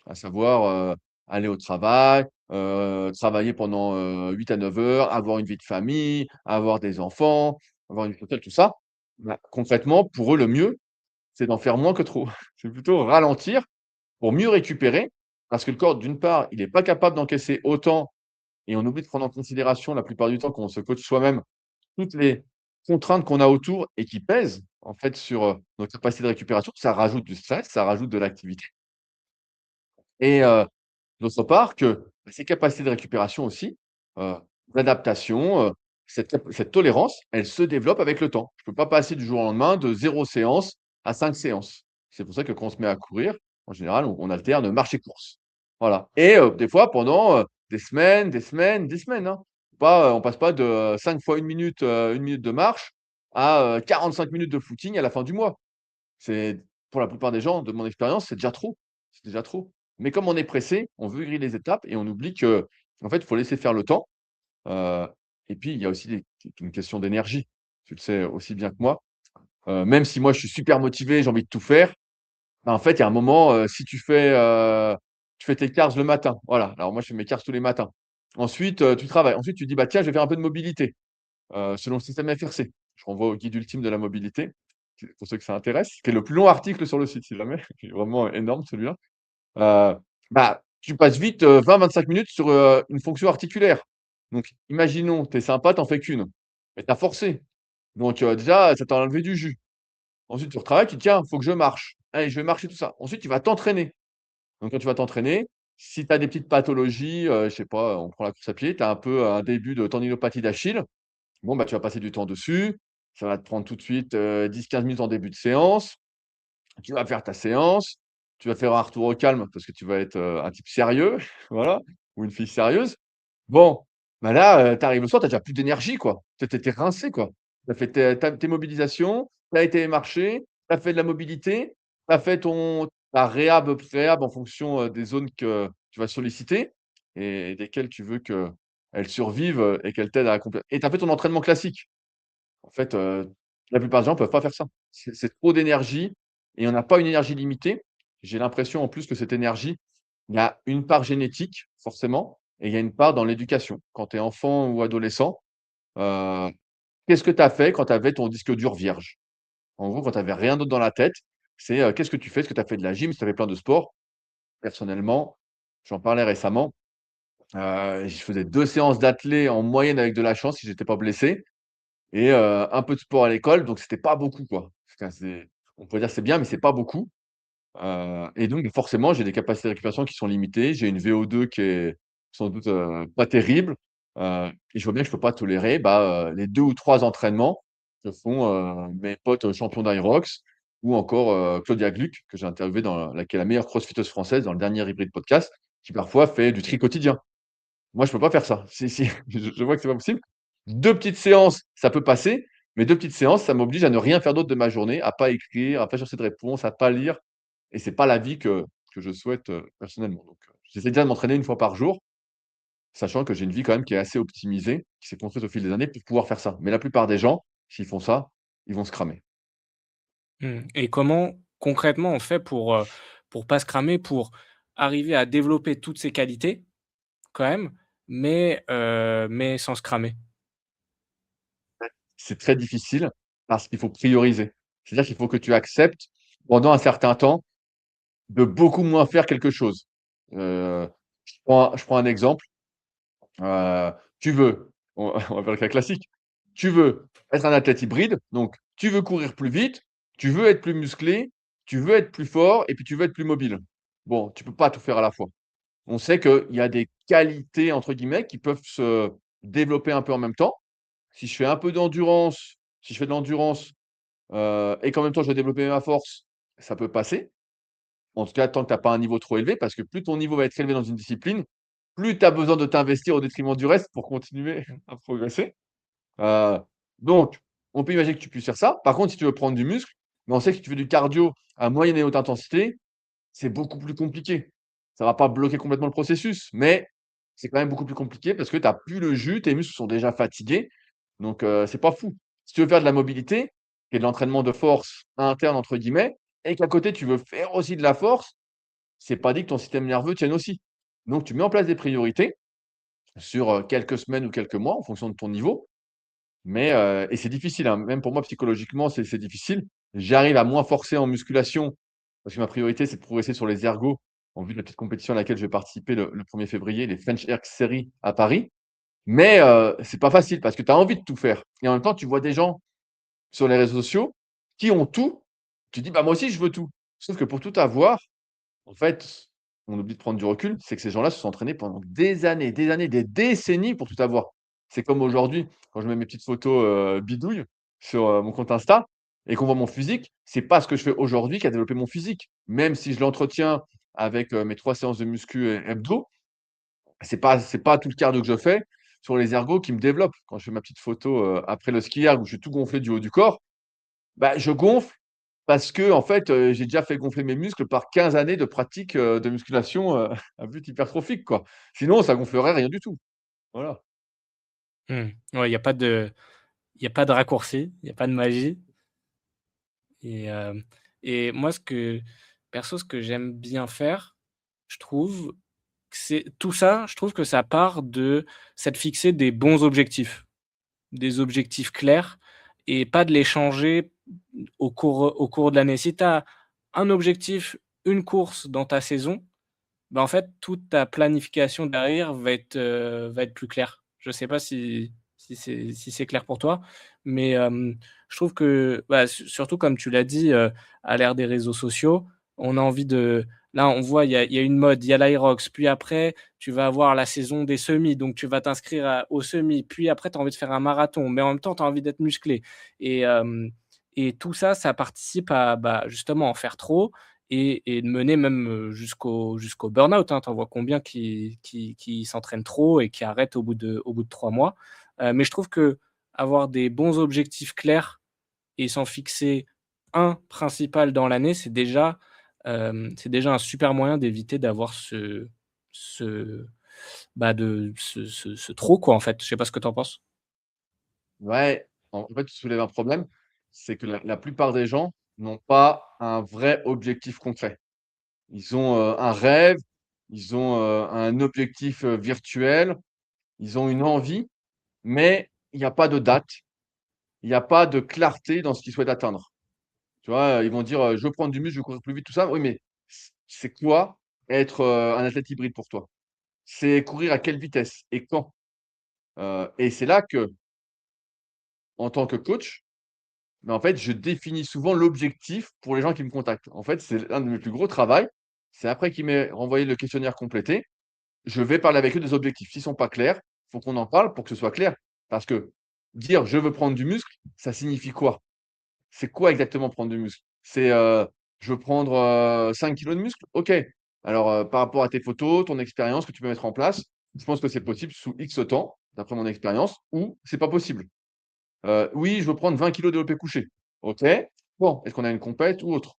à savoir, aller au travail, travailler pendant, 8 à 9 heures, avoir une vie de famille, avoir des enfants, avoir une clientèle, tout ça. Concrètement, pour eux, le mieux, c'est d'en faire moins que trop. C'est plutôt ralentir pour mieux récupérer parce que le corps, d'une part, il est pas capable d'encaisser autant et on oublie de prendre en considération la plupart du temps quand on se coach soi-même, toutes les contraintes qu'on a autour et qui pèsent en fait sur, notre capacité de récupération. Ça rajoute du stress, ça rajoute de l'activité et d'autre part que ces capacités de récupération aussi, heu, d'adaptation, cette tolérance, elle se développe avec le temps. Je peux pas passer du jour au lendemain de 0 séance à 5 séances. C'est pour ça que quand on se met à courir, en général, on alterne marche et course. Voilà et des fois pendant, des semaines, des semaines, des semaines, hein. Pas, on passe pas de, 5 fois 1 minute de marche à, 45 minutes de footing à la fin du mois. C'est pour la plupart des gens, de mon expérience, c'est déjà trop. C'est déjà trop. Mais comme on est pressé, on veut griller les étapes et on oublie qu'en fait, il faut laisser faire le temps. Heu et puis il y a aussi une question d'énergie. Tu le sais aussi bien que moi. Même si moi je suis super motivé, j'ai envie de tout faire, Bah, en fait, il y a un moment, si tu fais tes cartes le matin, voilà. Alors moi, je fais mes cartes tous les matins. Ensuite, tu travailles. Ensuite, tu dis: «Bah, tiens, je vais faire un peu de mobilité, selon le système FRC». Je renvoie au guide ultime de la mobilité, pour ceux que ça intéresse, qui est le plus long article sur le site, si jamais. Il est vraiment énorme celui-là. Heu, Bah, tu passes vite, 20-25 minutes sur, une fonction articulaire. Donc imaginons, tu es sympa, tu en fais qu'1, mais tu as forcé. Donc déjà, ça t'a enlevé du jus. Ensuite, tu retravailles, tu dis: «Tiens, faut que je marche. Allez, je vais marcher», tout ça. Ensuite, tu vas t'entraîner. Donc quand tu vas t'entraîner, si tu as des petites pathologies, je sais pas, on prend la course à pied, tu as un peu un début de tendinopathie d'Achille, bon, bah, tu vas passer du temps dessus. Ça va te prendre tout de suite, 10-15 minutes en début de séance. Tu vas faire ta séance, tu vas faire un retour au calme parce que tu vas être, un type sérieux, voilà, ou une fille sérieuse. Bon, bah, là, tu arrives le soir, tu as déjà plus d'énergie, quoi. Tu es rincé, quoi. Tu as fait tes mobilisations, tu as été marcher, tu as fait de la mobilité, tu as fait ta réhab, préhab en fonction, des zones que tu vas solliciter et desquelles tu veux qu'elles survivent, et qu'elles t'aident à accomplir et tu as fait ton entraînement classique. En fait, la plupart des gens peuvent pas faire ça. C'est trop d'énergie et on n'a pas une énergie limitée. J'ai l'impression en plus que cette énergie, il y a une part génétique forcément et il y a une part dans l'éducation. Quand tu es enfant ou adolescent, heu, qu'est-ce que tu as fait quand tu avais ton disque dur vierge? En gros, quand tu avais rien d'autre dans la tête, c'est, qu'est-ce que tu fais? Est-ce que tu as fait de la gym? Est-ce que tu as fait plein de sports? Personnellement, j'en parlais récemment, je faisais 2 séances d'athlé en moyenne avec de la chance si j'étais pas blessé. Et un peu de sport à l'école, donc c'était pas beaucoup, quoi. On pourrait dire que c'est bien, mais c'est pas beaucoup, et donc forcément, j'ai des capacités de récupération qui sont limitées. J'ai une VO2 qui est sans doute, pas terrible, et je vois bien que je peux pas tolérer, bah, les 2 ou 3 entraînements que font, mes potes, champions d'Irox ou encore, Claudia Gluck, que j'ai interviewée qui est la meilleure crossfiteuse française dans le dernier Hybrid Podcast, qui parfois fait du tri quotidien. Moi, je peux pas faire ça. Si je vois que c'est pas possible. 2 petites séances, ça peut passer, mais 2 petites séances, ça m'oblige à ne rien faire d'autre de ma journée, à pas écrire, à pas chercher de réponses, à pas lire et c'est pas la vie que je souhaite, personnellement. Donc, j'essaie déjà de m'entraîner une fois par jour, sachant que j'ai une vie quand même qui est assez optimisée, qui s'est construite au fil des années pour pouvoir faire ça. Mais la plupart des gens, s'ils font ça, ils vont se cramer. Et comment concrètement on fait pour pas se cramer, pour arriver à développer toutes ces qualités quand même, mais sans se cramer? C'est très difficile parce qu'il faut prioriser. C'est-à-dire qu'il faut que tu acceptes pendant un certain temps de beaucoup moins faire quelque chose. Heu, je prends un exemple, heu, tu veux on va faire le cas classique. Tu veux être un athlète hybride, donc tu veux courir plus vite, tu veux être plus musclé, tu veux être plus fort et puis tu veux être plus mobile. Bon, tu peux pas tout faire à la fois. On sait qu'il y a des «qualités» entre guillemets qui peuvent se développer un peu en même temps. Si je fais un peu d'endurance, si je fais de l'endurance, et qu'en même temps je vais développer ma force, ça peut passer. En tout cas, tant que tu as pas un niveau trop élevé, parce que plus ton niveau va être élevé dans une discipline, plus tu as besoin de t'investir au détriment du reste pour continuer à progresser. Heu, donc on peut imaginer que tu puisses faire ça. Par contre, si tu veux prendre du muscle, mais on sait que si tu fais du cardio à moyenne et haute intensité, c'est beaucoup plus compliqué. Ça va pas bloquer complètement le processus, mais c'est quand même beaucoup plus compliqué parce que tu as plus le jus, tes muscles sont déjà fatigués, donc c'est pas fou. Si tu veux faire de la mobilité et de l'entraînement de force «interne» entre guillemets et qu'à côté tu veux faire aussi de la force, c'est pas dit que ton système nerveux tienne aussi. Donc tu mets en place des priorités sur, quelques semaines ou quelques mois en fonction de ton niveau, mais et c'est difficile, hein, même pour moi psychologiquement, c'est difficile. J'arrive à moins forcer en musculation parce que ma priorité, c'est de progresser sur les ergos en vue de la petite compétition à laquelle je vais participer le 1er février, les French Erg Series à Paris, mais c'est pas facile parce que tu as envie de tout faire et en même temps, tu vois des gens sur les réseaux sociaux qui ont tout. Tu dis: «Bah, moi aussi je veux tout». Sauf que pour tout avoir, en fait, on oublie de prendre du recul, c'est que ces gens-là se sont entraînés pendant des années, des décennies pour tout avoir. C'est comme aujourd'hui, quand je mets mes petites photos, bidouilles sur, mon compte Insta et qu'on voit mon physique, c'est pas ce que je fais aujourd'hui qui a développé mon physique. Même si je l'entretiens avec, mes 3 séances de muscu, hebdo, c'est pas tout le cardio que je fais sur les ergos qui me développent. Quand je fais ma petite photo, après le ski erg où je suis tout gonflé du haut du corps, bah, je gonfle parce que en fait, j'ai déjà fait gonfler mes muscles par 15 années de pratique, de musculation, à but hypertrophique, quoi. Sinon, ça gonflerait rien du tout. Voilà. Mmh. Ouais, il y a pas de raccourci, il y a pas de magie et moi Perso, ce que j'aime bien faire, je trouve que c'est tout ça, je trouve que ça part de s'être fixé des bons objectifs. Des objectifs clairs et pas de les changer au cours de l'année. Si tu as un objectif, une course dans ta saison, bah, en fait, toute ta planification derrière va être plus claire. Je sais pas si c'est clair pour toi, mais je trouve que, bah, surtout comme tu l'as dit, à l'ère des réseaux sociaux, on a envie de là, on voit, il y a une mode, il y a l'Irox, puis après, tu vas avoir la saison des semis, donc tu vas t'inscrire aux semis, puis après, tu as envie de faire un marathon, mais en même temps, tu as envie d'être musclé et tout ça, ça participe à, bah, justement en faire trop et de mener même, jusqu'au burn-out, hein. Tu en vois combien qui s'entraînent trop et qui arrêtent au bout de 3 mois. Mais je trouve qu'avoir des bons objectifs clairs et s'en fixer un principal dans l'année, c'est déjà un super moyen d'éviter d'avoir ce bah, ce trop quoi, en fait. Je sais pas ce que tu en penses? Ouais, en fait, tu soulèves un problème, c'est que la plupart des gens n'ont pas un vrai objectif concret. Ils ont, un rêve, ils ont, un objectif, virtuel, ils ont une envie, mais il y a pas de date, il y a pas de clarté dans ce qu'ils souhaitent atteindre. Tu vois? Ils vont dire, «Je veux prendre du muscle, je veux courir plus vite», tout ça. Oui, mais c'est quoi être, un athlète hybride pour toi? C'est courir à quelle vitesse et quand? Et c'est là que, en tant que coach, mais en fait, je définis souvent l'objectif pour les gens qui me contactent. En fait, c'est l'un de mes plus gros travail, c'est après qu'ils m'aient renvoyé le questionnaire complété, je vais parler avec eux des objectifs. S'ils sont pas clairs, il faut qu'on en parle pour que ce soit clair. Parce que dire: «Je veux prendre du muscle», ça signifie quoi? C'est quoi exactement prendre du muscle? C'est, je veux prendre, 5 kilogrammes de muscle? OK. Alors, par rapport à tes photos, ton expérience que tu peux mettre en place, je pense que c'est possible sous X temps, d'après mon expérience, ou c'est pas possible. Oui, je veux prendre 20 kilogrammes de développé couché. OK. Bon, est-ce qu'on a une compète ou autre?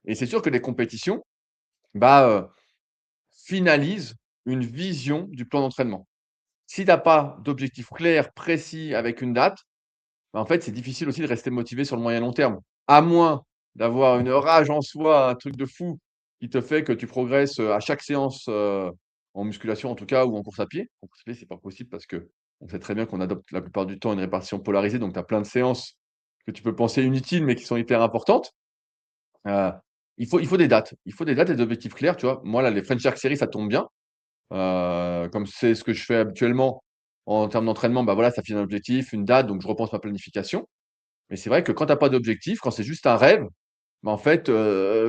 Et c'est sûr que les compétitions, bah, finalisent une vision du plan d'entraînement. Si tu as pas d'objectif clair, précis, avec une date, bah, en fait, c'est difficile aussi de rester motivé sur le moyen long terme. À moins d'avoir une rage en soi, un truc de fou qui te fait que tu progresses, à chaque séance, en musculation en tout cas ou en course à pied. En course à pied, c'est pas possible parce qu'on sait très bien qu'on adopte la plupart du temps une répartition polarisée, donc tu as plein de séances que tu peux penser inutiles, mais qui sont hyper importantes. Heu, il faut des dates. Il faut des dates et des objectifs clairs, tu vois? Moi là, les French Arc Series, ça tombe bien. Comme c'est ce que je fais habituellement en termes d'entraînement, bah, voilà, ça fixe un objectif, une date, donc je repense ma planification. Mais c'est vrai que quand tu as pas d'objectif, quand c'est juste un rêve, bah, en fait, tu as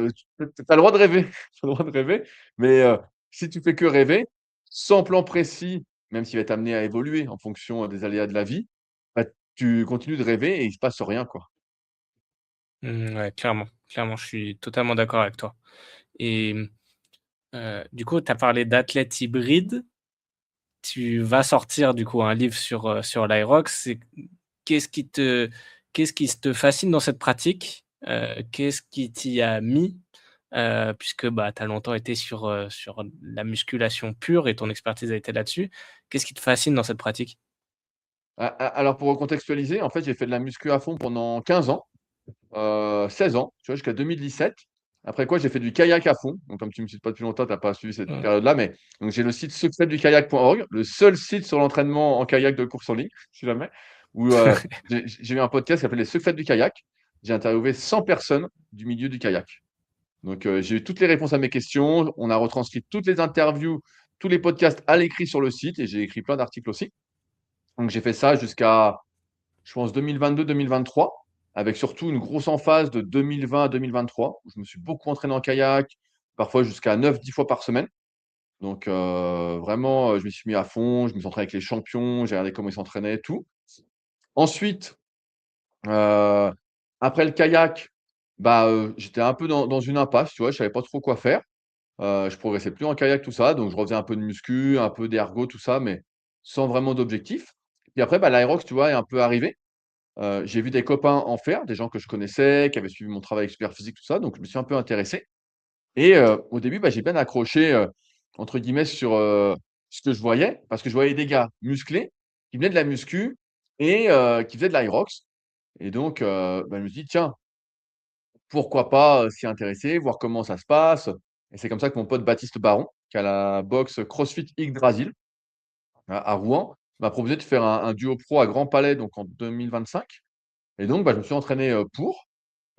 le droit de rêver, tu as le droit de rêver, mais si tu fais que rêver, sans plan précis, même s'il va t'amener à évoluer en fonction, des aléas de la vie, bah, tu continues de rêver et il se passe rien, quoi. Ouais, clairement, clairement, je suis totalement d'accord avec toi et du coup, tu as parlé d'athlète hybride. Tu vas sortir du coup un livre sur l'Aerox. Qu'est-ce qui te qu'est-ce qui te fascine dans cette pratique? Qu'est-ce qui t'y a mis? Puisque, bah, tu as longtemps été sur la musculation pure et ton expertise a été là-dessus. Qu'est-ce qui te fascine dans cette pratique? Alors pour recontextualiser, en fait, j'ai fait de la muscu à fond pendant 15 ans. 16 ans, tu vois? Jusqu'à 2017. Après quoi, j'ai fait du kayak à fond. Donc comme tu me cites pas depuis longtemps, tu as pas suivi cette Mmh. période-là, mais donc j'ai le site secretdukayak.org, le seul site sur l'entraînement en kayak de course en ligne, si jamais, où, j'ai eu un podcast qui s'appelait «Les secrets du kayak». J'ai interviewé 100 personnes du milieu du kayak. Donc, j'ai eu toutes les réponses à mes questions. On a retranscrit toutes les interviews, tous les podcasts à l'écrit sur le site et j'ai écrit plein d'articles aussi. Donc j'ai fait ça jusqu'à je pense 2022-2023, avec surtout une grosse emphase de 2020 à 2023, où je me suis beaucoup entraîné en kayak, parfois jusqu'à 9-10 fois par semaine. Donc vraiment, je m'y suis mis à fond, je me suis entraîné avec les champions, j'ai regardé comment ils s'entraînaient et tout. Ensuite, heu, après le kayak, bah, j'étais un peu dans une impasse, tu vois? Je savais pas trop quoi faire. Je progressais plus en kayak, tout ça, donc je refaisais un peu de muscu, un peu d'ergo, tout ça, mais sans vraiment d'objectif. Puis après, bah, l'aérox, tu vois, est un peu arrivé. J'ai vu des copains en faire, des gens que je connaissais, qui avaient suivi mon travail avec Superphysique, tout ça, donc je me suis un peu intéressé et au début, bah, j'ai bien accroché, entre guillemets sur, ce que je voyais, parce que je voyais des gars musclés qui venaient de la muscu et qui faisaient de l'Aerox et donc bah, je me suis dit: «Tiens, pourquoi pas s'y intéresser, voir comment ça se passe. Et c'est comme ça que mon pote Baptiste Baron, qui a la boxe CrossFit Yggdrasil à Rouen, m'a proposé de faire un duo pro à Grand Palais donc en 2025. Et donc, je me suis entraîné pour.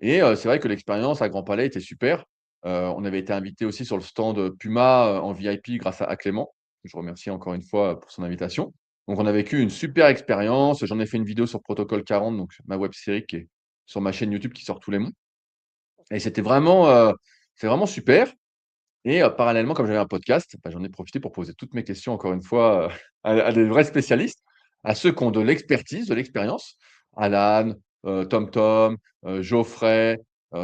Et c'est vrai que l'expérience à Grand Palais était super. On avait été invité aussi sur le stand Puma en VIP grâce à Clément, que je remercie encore une fois pour son invitation. Donc, on a vécu une super expérience. J'en ai fait une vidéo sur Protocole 40, donc ma web série qui est sur ma chaîne YouTube qui sort tous les mois. Et c'est vraiment super. Et parallèlement, comme j'avais un podcast, j'en ai profité pour poser toutes mes questions, encore une fois, à des vrais spécialistes, à ceux qui ont de l'expertise, de l'expérience. Alan, TomTom, Geoffrey,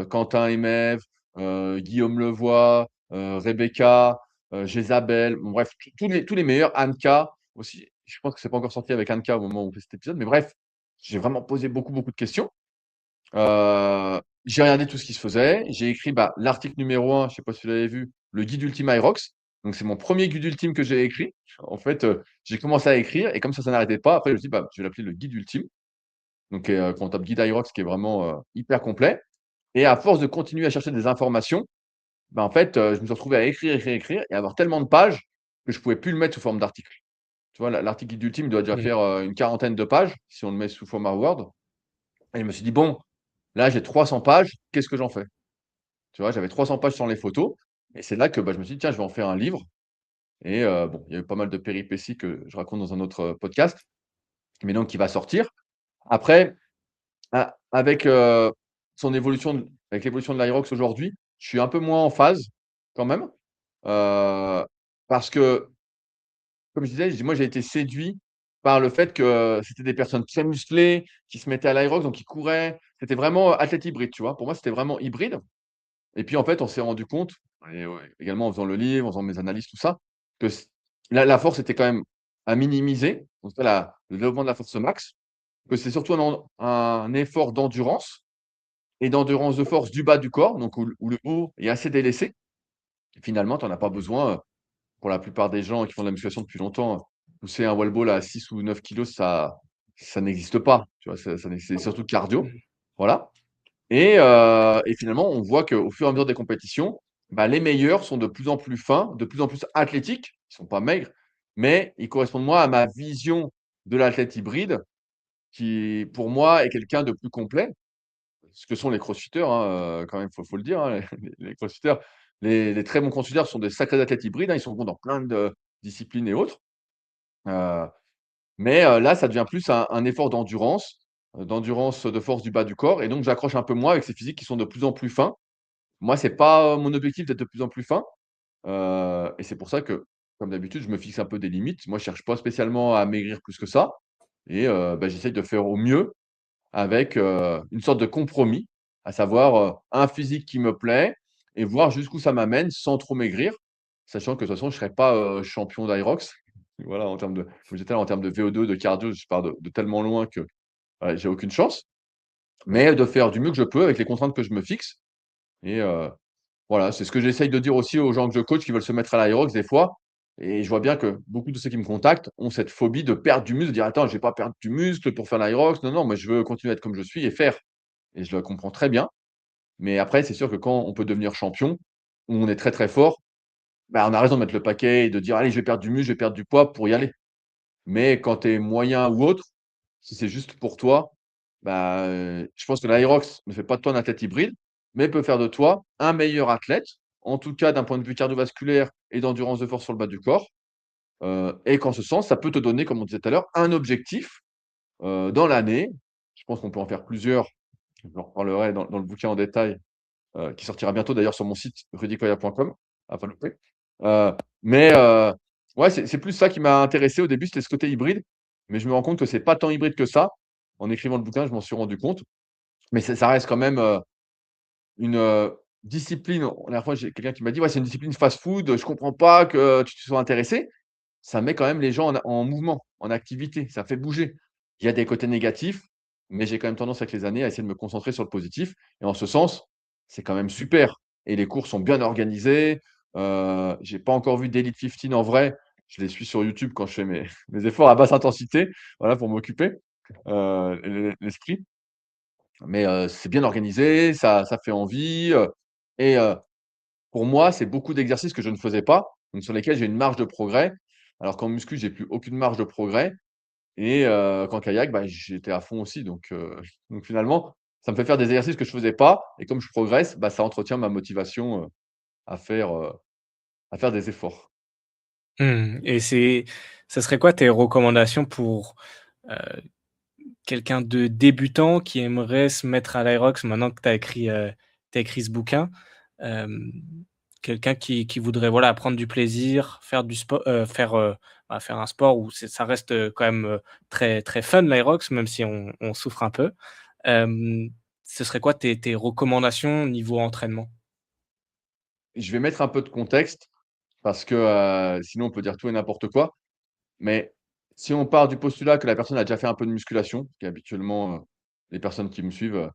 Quentin et Mève, Guillaume Levoix, Rebecca, Jézabel, bon bref, tous les meilleurs. Anka aussi. Je pense que c'est pas encore sorti avec Anka au moment où on fait cet épisode, mais bref, j'ai vraiment posé beaucoup, beaucoup de questions. J'ai regardé tout ce qui se faisait. J'ai écrit l'article numéro 1, je sais pas si vous l'avez vu, le guide ultime Aerox. Donc c'est mon premier guide ultime que j'ai écrit. En fait, j'ai commencé à écrire et comme ça n'arrêtait pas, après je me suis dit, je vais l'appeler le guide ultime. Donc quand on tape guide Aerox, qui est vraiment hyper complet. Et à force de continuer à chercher des informations, en fait, je me suis retrouvé à écrire, écrire, écrire et avoir tellement de pages que je pouvais plus le mettre sous forme d'article. Tu vois, l'article guide ultime doit déjà Mmh. faire une quarantaine de pages si on le met sous format Word. Et je me suis dit, bon, là j'ai 300 pages, qu'est-ce que j'en fais? Tu vois, j'avais 300 pages sans les photos et c'est là que, je me suis dit: «Tiens, je vais en faire un livre» et bon, il y a eu pas mal de péripéties que je raconte dans un autre, podcast, mais donc qui va sortir. Après, avec, son évolution avec l'évolution de l'Aerox aujourd'hui, je suis un peu moins en phase quand même, parce que, comme je disais, moi j'ai été séduit par le fait que c'était des personnes très musclées qui se mettaient à l'Aerox, donc qui couraient. C'était vraiment athlète hybride, tu vois? Pour moi, c'était vraiment hybride. Et puis en fait, on s'est rendu compte et ouais, également en faisant le livre, en faisant mes analyses, tout ça, que la force était quand même à minimiser, donc ça le développement de la force max, que c'est surtout un effort d'endurance et d'endurance de force du bas du corps, donc où le haut est assez délaissé. Et finalement, tu en as pas besoin, pour la plupart des gens qui font de la musculation depuis longtemps, pousser un wall ball à 6 ou 9 kilos, ça n'existe pas, tu vois? C'est surtout cardio, Mmh. voilà. Et finalement, on voit qu'au fur et à mesure des compétitions, les meilleurs sont de plus en plus fins, de plus en plus athlétiques. Ils sont pas maigres, mais ils correspondent moins à ma vision de l'athlète hybride qui, pour moi, est quelqu'un de plus complet. Ce que sont les crossfitters, hein, quand même, faut le dire, hein, les crossfitters, les très bons crossfitters sont des sacrés athlètes hybrides, hein. Ils sont bons dans plein de disciplines et autres. Heu, mais là, ça devient plus un effort d'endurance de force du bas du corps et donc j'accroche un peu moins avec ces physiques qui sont de plus en plus fins. Moi, c'est pas, mon objectif d'être de plus en plus fin, et c'est pour ça que, comme d'habitude, je me fixe un peu des limites. Moi, je cherche pas spécialement à maigrir plus que ça et j'essaye de faire au mieux avec, une sorte de compromis, à savoir, un physique qui me plaît et voir jusqu'où ça m'amène sans trop maigrir. Sachant que de toute façon, je serai pas, champion d'Irox. Voilà, en termes de comme je disais tout à l'heure, en termes de VO2, de cardio, je pars de tellement loin que, j'ai aucune chance. Mais de faire du mieux que je peux avec les contraintes que je me fixe et voilà, c'est ce que j'essaye de dire aussi aux gens que je coach qui veulent se mettre à l'aérox des fois et je vois bien que beaucoup de ceux qui me contactent ont cette phobie de perdre du muscle, de dire: «Attends, je vais pas perdre du muscle pour faire l'aérox. Non, non, moi je veux continuer à être comme je suis et faire» et je le comprends très bien. Mais après, c'est sûr que quand on peut devenir champion, où on est très, très fort, on a raison de mettre le paquet et de dire: «Allez, je vais perdre du muscle, je vais perdre du poids» pour y aller. Mais quand tu es moyen ou autre, si c'est juste pour toi, je pense que l'Aerox ne fait pas de toi un athlète hybride, mais peut faire de toi un meilleur athlète, en tout cas d'un point de vue cardiovasculaire et d'endurance de force sur le bas du corps, et qu'en ce sens, ça peut te donner, comme on disait tout à l'heure, un objectif, dans l'année. Je pense qu'on peut en faire plusieurs, j'en reparlerai dans le bouquin en détail, qui sortira bientôt d'ailleurs sur mon site rudykoya.com, à pas louper. Heu, ouais, c'est plus ça qui m'a intéressé au début, c'était ce côté hybride, mais je me rends compte que c'est pas tant hybride que ça. En écrivant le bouquin, je m'en suis rendu compte, mais ça reste quand même, une, discipline. La dernière fois, j'ai quelqu'un qui m'a dit: «Ouais, c'est une discipline fast-food, je comprends pas que tu te sois intéressé». Ça met quand même les gens en mouvement, en activité, ça fait bouger. Il y a des côtés négatifs, mais j'ai quand même tendance avec les années à essayer de me concentrer sur le positif et en ce sens, c'est quand même super et les cours sont bien organisés. J'ai pas encore vu d'Elite 15 en vrai. Je les suis sur YouTube quand je fais mes mes efforts à basse intensité, voilà, pour m'occuper, l'esprit. Mais c'est bien organisé, ça fait envie, et pour moi, c'est beaucoup d'exercices que je ne faisais pas, donc sur lesquels j'ai une marge de progrès. Alors qu'en muscu, j'ai plus aucune marge de progrès et qu'en kayak, bah, j'étais à fond aussi donc finalement, ça me fait faire des exercices que je faisais pas et comme je progresse, bah, ça entretient ma motivation, à faire, heu, à faire des efforts. Et ça serait quoi tes recommandations pour, heu, quelqu'un de débutant qui aimerait se mettre à l'Aerox maintenant que tu écrit ce bouquin? Hem, Quelqu'un qui voudrait, voilà, prendre du plaisir, faire du sport, faire un sport où ça reste, quand même, très très fun l'Aerox, même si on souffre un peu. Hem, Ce serait quoi tes recommandations niveau entraînement? Je vais mettre un peu de contexte parce que, sinon on peut dire tout et n'importe quoi, mais si on part du postulat que la personne a déjà fait un peu de musculation, qui est habituellement, les personnes qui me suivent,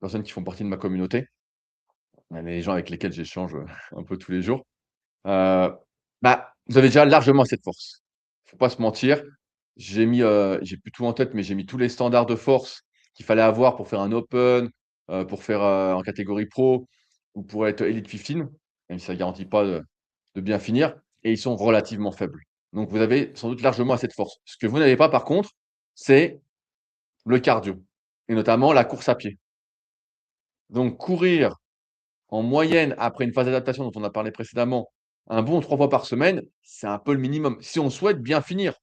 personnes qui font partie de ma communauté, les gens avec lesquels j'échange, un peu tous les jours. Heu, Bah, vous avez déjà largement assez de force. Faut pas se mentir. J'ai plus tout en tête, mais j'ai mis tous les standards de force qu'il fallait avoir pour faire un open, pour faire, en catégorie pro ou pour être Elite 15, même si ça garantit pas de bien finir et ils sont relativement faibles. Donc vous avez sans doute largement assez de force. Ce que vous n'avez pas par contre, c'est le cardio et notamment la course à pied. Donc courir en moyenne, après une phase d'adaptation dont on a parlé précédemment, un bon 3 fois par semaine, c'est un peu le minimum. Si on souhaite bien finir,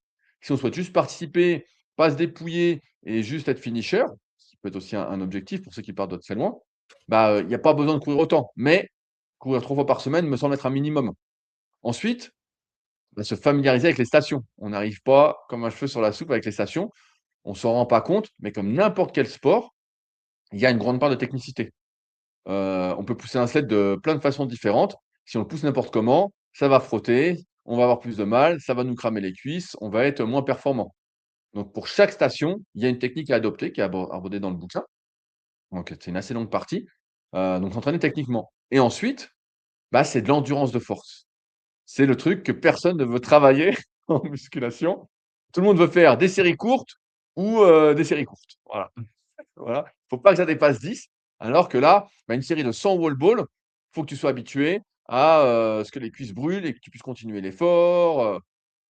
si on souhaite juste participer, pas se dépouiller et juste être finisher, ce qui peut être aussi un objectif pour ceux qui partent de très loin, bah, il y a pas besoin de courir autant. Mais courir 3 fois par semaine me semble être un minimum. Ensuite, bah, se familiariser avec les stations. On n'arrive pas comme un cheveu sur la soupe avec les stations. On s'en rend pas compte, mais comme n'importe quel sport, il y a une grande part de technicité. On peut pousser un sled de plein de façons différentes. Si on le pousse n'importe comment, ça va frotter, on va avoir plus de mal, ça va nous cramer les cuisses, on va être moins performant. Donc pour chaque station, il y a une technique à adopter qui est abordée dans le bouquin. Donc c'est une assez longue partie. Donc s'entraîner techniquement et ensuite, bah, c'est de l'endurance de force. C'est le truc que personne ne veut travailler en musculation. Tout le monde veut faire des séries courtes ou des séries courtes. Voilà. Voilà, faut pas que ça dépasse 10, alors que là, bah, une série de 100 wall ball, faut que tu sois habitué à, ce que les cuisses brûlent et que tu puisses continuer l'effort,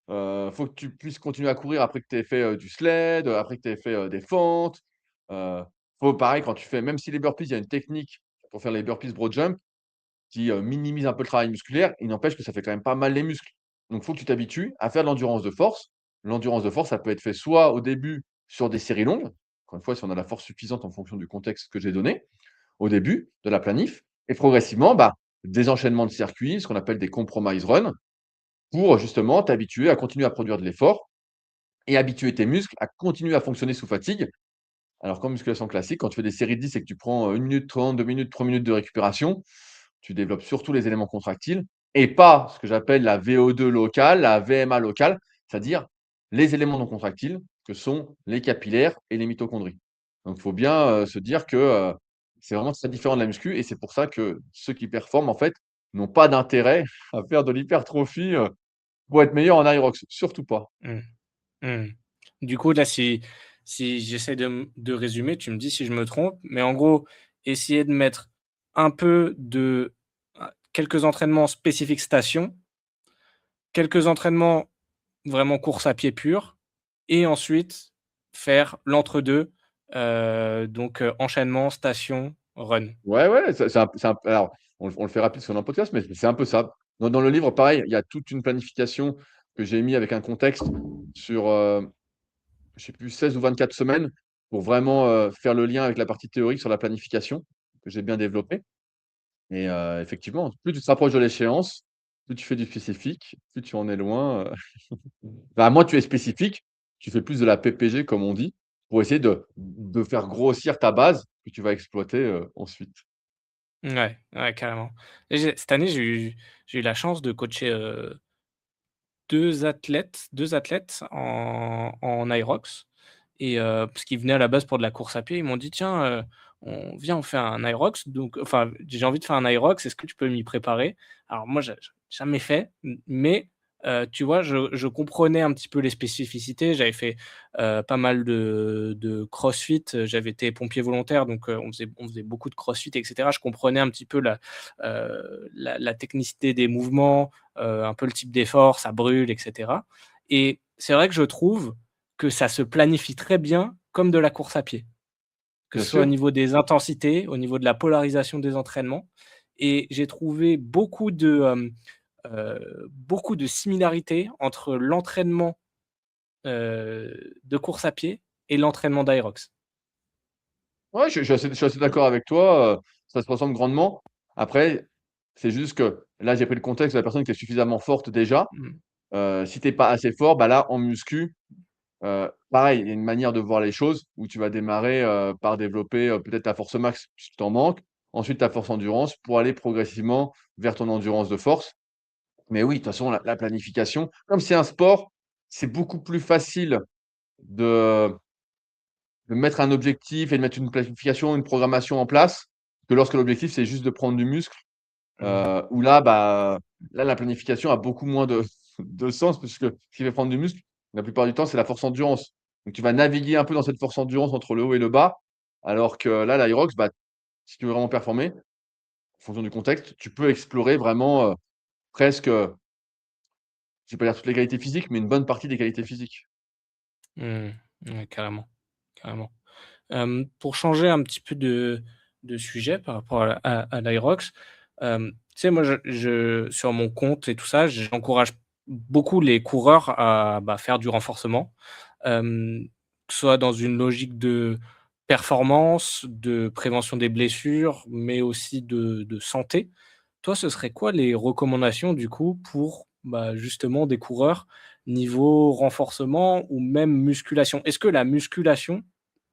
faut que tu puisses continuer à courir après que tu aies fait, du sled, après que tu aies fait, des fentes. Heu, Faut pareil quand tu fais même si les burpees, il y a une technique pour faire les burpees broad jump qui, minimise un peu le travail musculaire, il n'empêche que ça fait quand même pas mal les muscles. Donc faut que tu t'habitues à faire de l'endurance de force. L'endurance de force, ça peut être fait soit au début sur des séries longues, encore une fois, si on a la force suffisante en fonction du contexte que j'ai donné, au début de la planif et progressivement, bah, des enchaînements de circuits, ce qu'on appelle des compromise runs pour justement t'habituer à continuer à produire de l'effort et habituer tes muscles à continuer à fonctionner sous fatigue. Alors qu'en musculation classique, quand tu fais des séries de 10 et que tu prends, 1 minute 30, 2 minutes, 3 minutes de récupération, tu développes surtout les éléments contractiles et pas ce que j'appelle la VO2 locale, la VMA locale, c'est-à-dire les éléments non contractiles que sont les capillaires et les mitochondries. Donc il faut bien, se dire que, c'est vraiment très différent de la muscu et c'est pour ça que ceux qui performent, en fait, n'ont pas d'intérêt à faire de l'hypertrophie, pour être meilleur en aérox, surtout pas. Mmh. Mmh. Du coup, là, si j'essaie de résumer, tu me dis si je me trompe, mais en gros, essayer de mettre un peu quelques entraînements spécifiques station, quelques entraînements vraiment course à pied pure et ensuite faire l'entre-deux, donc enchaînement, station, run. Ouais, ouais, c'est un alors on le fait rapide sur un podcast, mais c'est un peu ça. Dans le livre, pareil, il y a toute une planification que j'ai mis avec un contexte sur, je sais plus 16 ou 24 semaines pour vraiment, faire le lien avec la partie théorique sur la planification que j'ai bien développée et effectivement, plus tu te rapproches de l'échéance, plus tu fais du spécifique, plus tu en es loin, bah, moins tu es spécifique, tu fais plus de la PPG comme on dit, pour essayer de faire grossir ta base que tu vas exploiter, ensuite. Ouais, ouais, carrément. Et cette année, j'ai eu la chance de coacher, 2 athlètes en Aerox et parce qu'ils venaient à la base pour de la course à pied. Ils m'ont dit: «Tiens, on fait un Aerox, donc j'ai envie de faire un Aerox, est-ce que tu peux m'y préparer?» Alors moi, j'ai jamais fait, mais Tu vois, je comprenais un petit peu les spécificités. J'avais fait, pas mal de crossfit, j'avais été pompier volontaire, donc on faisait beaucoup de crossfit et cetera. Je comprenais un petit peu la technicité des mouvements, un peu le type d'effort, ça brûle et cetera et c'est vrai que je trouve que ça se planifie très bien comme de la course à pied. Que Bien ce soit au sûr. niveau des intensités, au niveau de la polarisation des entraînements et j'ai trouvé beaucoup de similarités entre l'entraînement, de course à pied et l'entraînement d'Aerox. Ouais, je suis assez d'accord avec toi, ça se ressemble grandement. Après, c'est juste que là, j'ai pris le contexte de la personne qui est suffisamment forte déjà. Mmh. Si tu es pas assez fort, bah, là, en muscu, pareil, il y a une manière de voir les choses où tu vas démarrer, par développer, peut-être ta force max puisque tu en manques, ensuite ta force endurance pour aller progressivement vers ton endurance de force. Mais oui, de toute façon, la planification, comme c'est un sport, c'est beaucoup plus facile de mettre un objectif et de mettre une planification, une programmation en place, que lorsque l'objectif, c'est juste de prendre du muscle, Mmh. où là, bah, là, la planification a beaucoup moins de de sens puisque ce qui fait prendre du muscle, la plupart du temps, c'est la force endurance. Donc tu vas naviguer un peu dans cette force endurance entre le haut et le bas, alors que là, l'Aerox, bah, si tu veux vraiment performer, en fonction du contexte, tu peux explorer vraiment, presque, je vais pas dire toutes les qualités physiques, mais une bonne partie des qualités physiques. Mmh. Ouais, carrément, carrément. Pour changer un petit peu de sujet par rapport à l'Aerox, tu sais, moi, je sur mon compte et tout ça, j'encourage beaucoup les coureurs à, bah, faire du renforcement, que ce soit dans une logique de performance, de prévention des blessures, mais aussi de santé. Toi, ce serait quoi les recommandations du coup pour, bah, justement des coureurs niveau renforcement ou même musculation? Est-ce que la musculation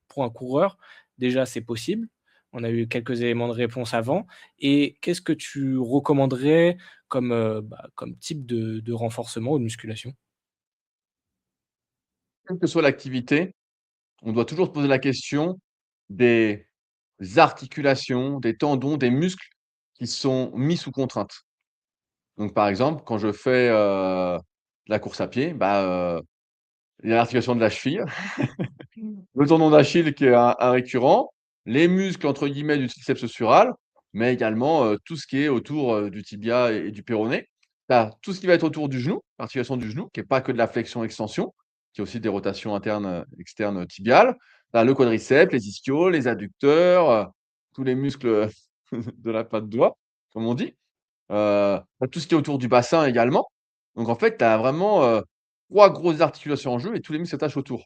pour un coureur, déjà, c'est possible. On a eu quelques éléments de réponse avant et qu'est-ce que tu recommanderais comme, bah, comme type de renforcement ou de musculation? Quelle que soit l'activité, on doit toujours se poser la question des articulations, des tendons, des muscles qui sont mis sous contrainte. Donc par exemple, quand je fais, de la course à pied, bah, il y a l'articulation de la cheville, le tendon d'Achille qui est un récurrent, les muscles entre guillemets du triceps sural, mais également, tout ce qui est autour, du tibia et du péroné. Tu as tout ce qui va être autour du genou, l'articulation du genou, qui est pas que de la flexion-extension, qui est aussi des rotations internes, externes, tibiales. Tu as le quadriceps, les ischios, les adducteurs, tous les muscles, de la patte doigt, comme on dit. Tu tout ce qui est autour du bassin également. Donc en fait, tu as vraiment, 3 grosses articulations en jeu et tous les muscles s'attachent autour.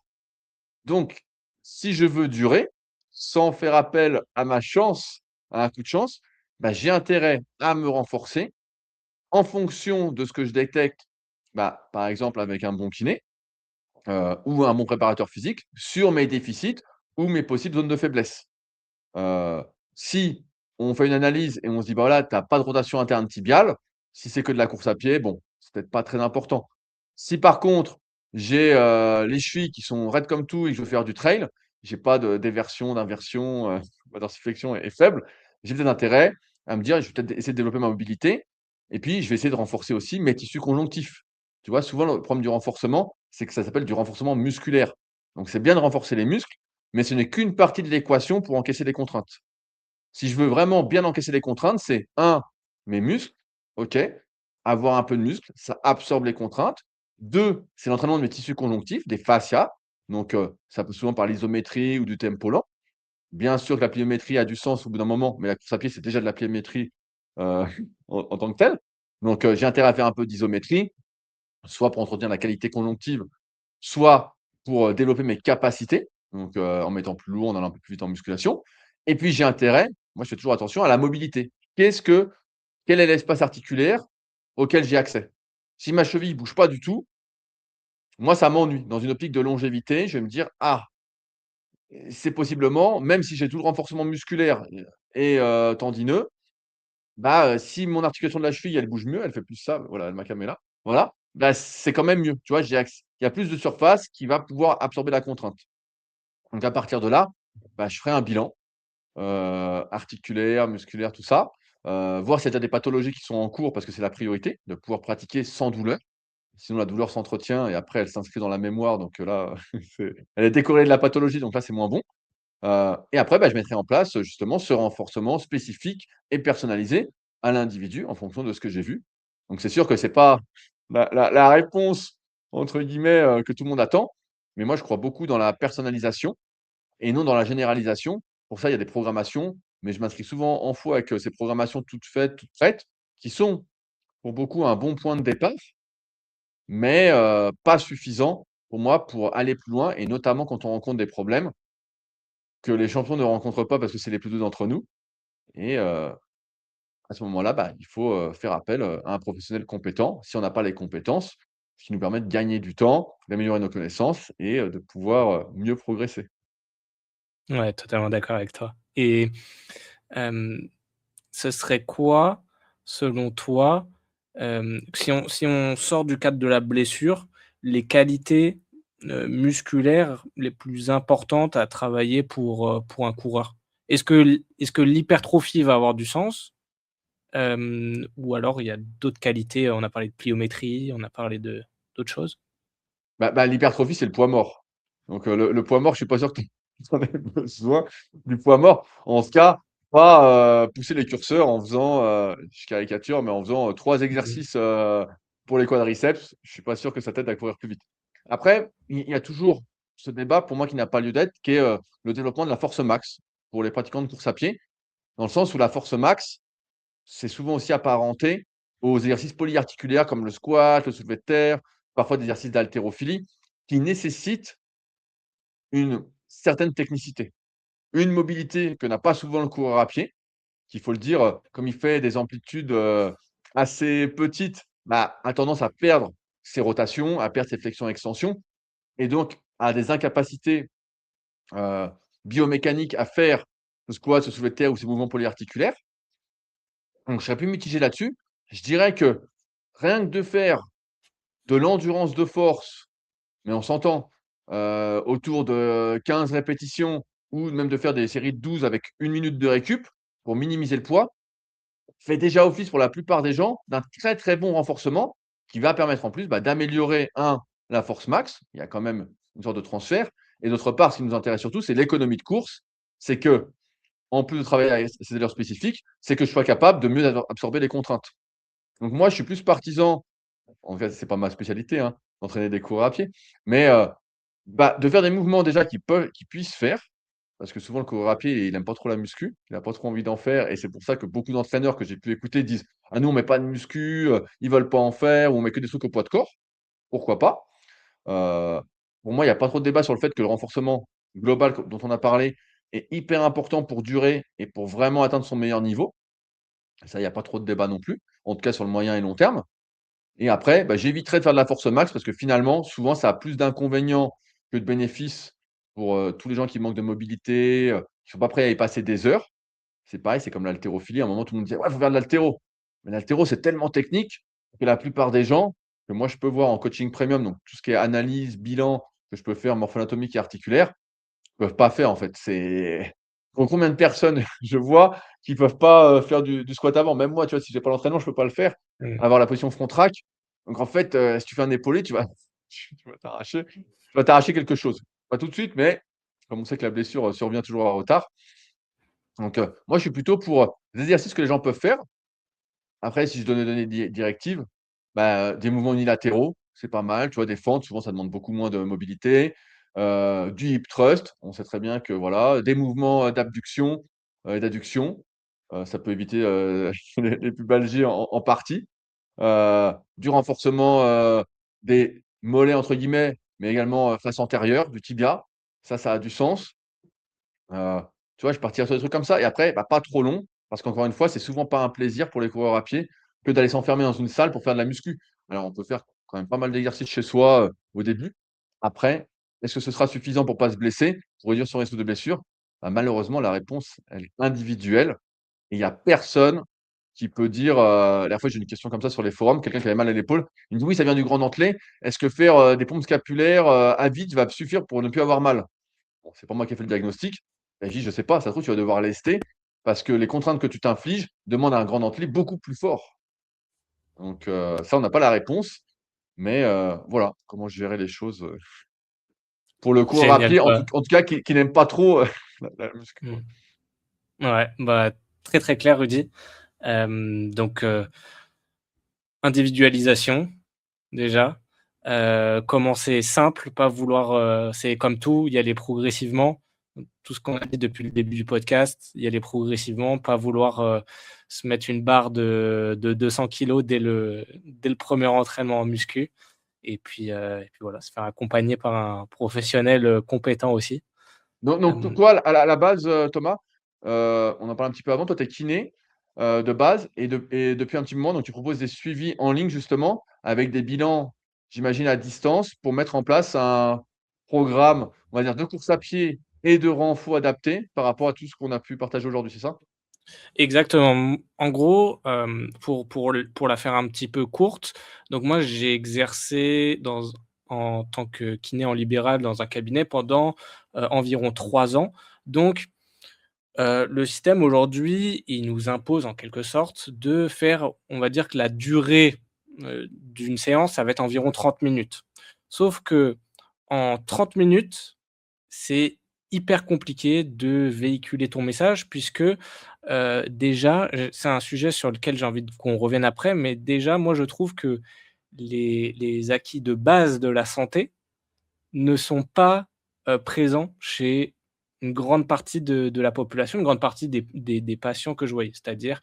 Donc, si je veux durer, sans faire appel à ma chance, à un coup de chance, bah, j'ai intérêt à me renforcer en fonction de ce que je détecte, bah, par exemple avec un bon kiné, ou un bon préparateur physique sur mes déficits ou mes possibles zones de faiblesse. Heu, Si on fait une analyse et on se dit: «Bah, voilà, tu as pas de rotation interne tibiale», si c'est que de la course à pied, bon, c'est peut-être pas très important. Si par contre, j'ai, les chevilles qui sont raides comme tout et que je veux faire du trail, j'ai pas de d'éversion, d'inversion, ma dorsiflexion est faible, j'ai peut-être intérêt à me dire: «Je vais peut-être essayer de développer ma mobilité» et puis je vais essayer de renforcer aussi mes tissus conjonctifs. Tu vois? Souvent le problème du renforcement, c'est que ça s'appelle du renforcement musculaire. Donc c'est bien de renforcer les muscles, mais ce n'est qu'une partie de l'équation pour encaisser les contraintes. Si je veux vraiment bien encaisser les contraintes, c'est un, mes muscles, OK, avoir un peu de muscle, ça absorbe les contraintes. 2, c'est l'entraînement de mes tissus conjonctifs, des fascias, donc ça passe souvent par l'isométrie ou du tempo lent. Bien sûr que la pliométrie a du sens au bout d'un moment, mais la course à pied, c'est déjà de la pliométrie, heu, en tant que telle. Donc j'ai intérêt à faire un peu d'isométrie, soit pour entretenir la qualité conjonctive, soit pour, développer mes capacités, donc en mettant plus lourd, en allant un peu plus vite en musculation et puis j'ai intérêt, moi je fais toujours attention à la mobilité. Quel est l'espace articulaire auquel j'ai accès? Si ma cheville bouge pas du tout, moi ça m'ennuie. Dans une optique de longévité, je vais me dire: «Ah, c'est possiblement, même si j'ai tout le renforcement musculaire et tendineux, bah, si mon articulation de la cheville, elle bouge mieux, elle fait plus ça, voilà, ma cam est là, voilà, bah, c'est quand même mieux». Tu vois? J'ai acc Il y a plus de surface qui va pouvoir absorber la contrainte. Donc à partir de là, bah, je ferai un bilan, articulaire, musculaire, tout ça, voir s'il y a déjà des pathologies qui sont en cours parce que c'est la priorité, de pouvoir pratiquer sans douleur. Sinon, la douleur s'entretient et après, elle s'inscrit dans la mémoire. Donc là, elle est décorrélée de la pathologie. Donc là, c'est moins bon. Et après, bah, je mettrai en place, justement ce renforcement spécifique et personnalisé à l'individu en fonction de ce que j'ai vu. Donc c'est sûr que c'est pas la «réponse» entre guillemets, que tout le monde attend, mais moi je crois beaucoup dans la personnalisation et non dans la généralisation. Pour ça, il y a des programmations, mais je m'inscris souvent en faux avec, ces programmations toutes faites, toutes prêtes, qui sont pour beaucoup un bon point de départ, mais pas suffisant pour moi pour aller plus loin et notamment quand on rencontre des problèmes que les champions ne rencontrent pas parce que c'est les plus doués d'entre nous et à ce moment-là, bah, il faut, faire appel, à un professionnel compétent, si on n'a pas les compétences, qui nous permettent de gagner du temps, d'améliorer nos connaissances et de pouvoir, mieux progresser. Ouais, totalement d'accord avec toi et hem, ce serait quoi, selon toi, si on sort du cadre de la blessure, les qualités, musculaires les plus importantes à travailler pour un coureur? Est-ce que l'hypertrophie va avoir du sens? Ou alors il y a d'autres qualités, on a parlé de pliométrie, on a parlé de d'autres choses? Bah, l'hypertrophie, c'est le poids mort. Donc le poids mort, je suis pas sûr que tu en aies besoin du poids mort. En tout cas, pas, pousser les curseurs en faisant, je caricature, mais en faisant, 3 Mmh. exercices, pour les quadriceps. Je suis pas sûr que ça t'aide à courir plus vite. Après, il y a toujours ce débat pour moi qui n'a pas lieu d'être, qui est, le développement de la force max pour les pratiquants de course à pied. Dans le sens où la force max, c'est souvent aussi apparenté aux exercices polyarticulaires comme le squat, le soulevé de terre, parfois des exercices d'haltérophilie qui nécessitent une certaine technicité, une mobilité que n'a pas souvent le coureur à pied, qu'il faut le dire, comme il fait des amplitudes, assez petites, bah, a tendance à perdre ses rotations, à perdre ses flexions-extensions et donc a des incapacités, heu, biomécaniques à faire le squat, ce soulevé de terre ou ces mouvements polyarticulaires. Donc je serais plus mitigé là-dessus. Je dirais que rien que de faire de l'endurance de force, mais on s'entend, autour de 15 répétitions ou même de faire des séries de 12 avec 1 minute de récup pour minimiser le poids, fait déjà office pour la plupart des gens d'un très, très bon renforcement qui va permettre en plus, bah, d'améliorer la force max, il y a quand même une sorte de transfert et d'autre part, ce qui nous intéresse surtout, c'est l'économie de course. C'est qu'en plus de travailler avec ces éleveurs spécifiques, c'est que je sois capable de mieux absorber les contraintes. Donc moi, je suis plus partisan, en fait, c'est pas ma spécialité, hein, d'entraîner des coureurs à pied, mais bah, de faire des mouvements déjà qu'ils puissent faire, parce que souvent le coureur à pied, il aime pas trop la muscu, il a pas trop envie d'en faire et c'est pour ça que beaucoup d'entraîneurs que j'ai pu écouter disent: «Ah nous, on met pas de muscu, ils veulent pas en faire ou on met que des trucs au poids de corps». Pourquoi pas? Heu, pour moi, il y a pas trop de débat sur le fait que le renforcement global dont on a parlé est hyper important pour durer et pour vraiment atteindre son meilleur niveau. Ça, il y a pas trop de débat non plus, en tout cas sur le moyen et long terme. Et après, bah, j'éviterai de faire de la force max parce que finalement, souvent, ça a plus d'inconvénients que de bénéfices pour, tous les gens qui manquent de mobilité, qui sont pas prêts à y passer des heures. C'est pareil, c'est comme l'haltérophilie, à un moment, tout le monde disait: «Ouais, faut faire de l'haltéro». Mais l'haltéro, c'est tellement technique que la plupart des gens, que moi je peux voir en coaching premium, donc tout ce qui est analyse, bilan, que je peux faire morpho-anatomique et articulaire, peuvent pas faire, en fait. C'est combien de personnes je vois qui peuvent pas, faire du squat avant? Même moi, tu vois, si j'ai pas l'entraînement, je peux pas le faire. Mmh. Avoir la position front rack. Donc en fait, si tu fais un épaulé, tu vas t'arracher quelque chose. Pas tout de suite, mais comme on sait que la blessure, survient toujours en retard. Donc moi, je suis plutôt pour, des exercices que les gens peuvent faire. Après, si je dois donner des directives, bah, des mouvements unilatéraux, c'est pas mal, tu vois? Des fentes, souvent ça demande beaucoup moins de mobilité, du hip thrust, on sait très bien que voilà, des mouvements, d'abduction, et d'adduction, ça peut éviter, les pubalgies en partie, du renforcement, des «mollets» entre guillemets, mais également, face antérieure, du tibia, ça a du sens. Heu, tu vois, je partirais sur des trucs comme ça et après, bah, pas trop long, parce qu'encore une fois, c'est souvent pas un plaisir pour les coureurs à pied que d'aller s'enfermer dans une salle pour faire de la muscu. Alors on peut faire quand même pas mal d'exercices chez soi, au début. Après, est-ce que ce sera suffisant pour pas se blesser, pour réduire son risque de blessure? Bah, malheureusement, la réponse, elle est individuelle et il y a personne qui peut dire, la dernière fois, j'ai eu une question comme ça sur les forums, quelqu'un qui avait mal à l'épaule. Il me dit: «Oui, ça vient du grand dentelé. Est-ce que faire, des pompes scapulaires, à vide va suffire pour ne plus avoir mal?» Bon, c'est pas moi qui ai fait le diagnostic. Et je dis: «Je sais pas, ça se trouve, tu vas devoir lester parce que les contraintes que tu t'infliges demandent un grand dentelé beaucoup plus fort». Donc ça, on n'a pas la réponse. Mais voilà, comment je gérais les choses, pour le coureur à Génial, pied, bah, en tout cas qui n'aime pas trop, la muscu, quoi. mmh. Ouais, bah, très, très clair Rudy. Donc individualisation déjà, commencer simple, pas vouloir, c'est comme tout, y aller progressivement. Tout ce qu'on a dit depuis le début du podcast, y aller progressivement, pas vouloir, se mettre une barre de 200 kilogrammes dès le premier entraînement en muscu et puis voilà, se faire accompagner par un professionnel, compétent aussi. Donc Hem toi, à la base, Thomas, on en parlait un petit peu avant, toi, tu es kiné, de base et depuis un petit moment, donc tu proposes des suivis en ligne justement avec des bilans, j'imagine à distance pour mettre en place un programme, on va dire de course à pied et de renfo adapté par rapport à tout ce qu'on a pu partager aujourd'hui, c'est ça? Exactement. En gros, pour la faire un petit peu courte, donc moi j'ai exercé en tant que kiné en libéral dans un cabinet pendant, environ 3 ans. Donc, le système aujourd'hui, il nous impose en quelque sorte de faire, on va dire que la durée, d'une séance, ça va être environ 30 minutes. Sauf que en 30 minutes, c'est hyper compliqué de véhiculer ton message puisque, déjà, c'est un sujet sur lequel j'ai envie qu'on revienne après, mais déjà, moi, je trouve que les acquis de base de la santé ne sont pas, présents chez une grande partie de la population, une grande partie des patients que je voyais. C'est-à-dire,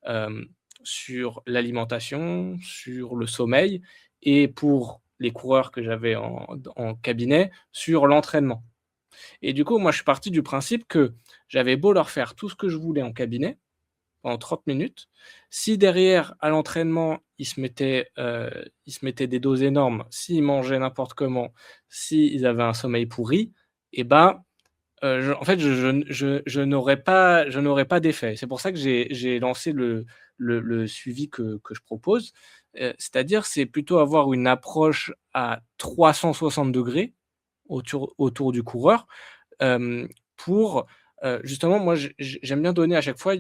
hem, sur l'alimentation, sur le sommeil et pour les coureurs que j'avais en cabinet, sur l'entraînement. Et du coup, moi, je suis parti du principe que j'avais beau leur faire tout ce que je voulais en cabinet, pendant 30 minutes, si derrière, à l'entraînement, ils se mettaient des doses énormes, s'ils mangeaient n'importe comment, s'ils avaient un sommeil pourri et ben, je en fait, je n'aurais pas d'effet. C'est pour ça que j'ai lancé le suivi que je propose, c'est-à-dire, c'est plutôt avoir une approche à 360° autour du coureur, pour, justement, moi, j'aime bien donner à chaque fois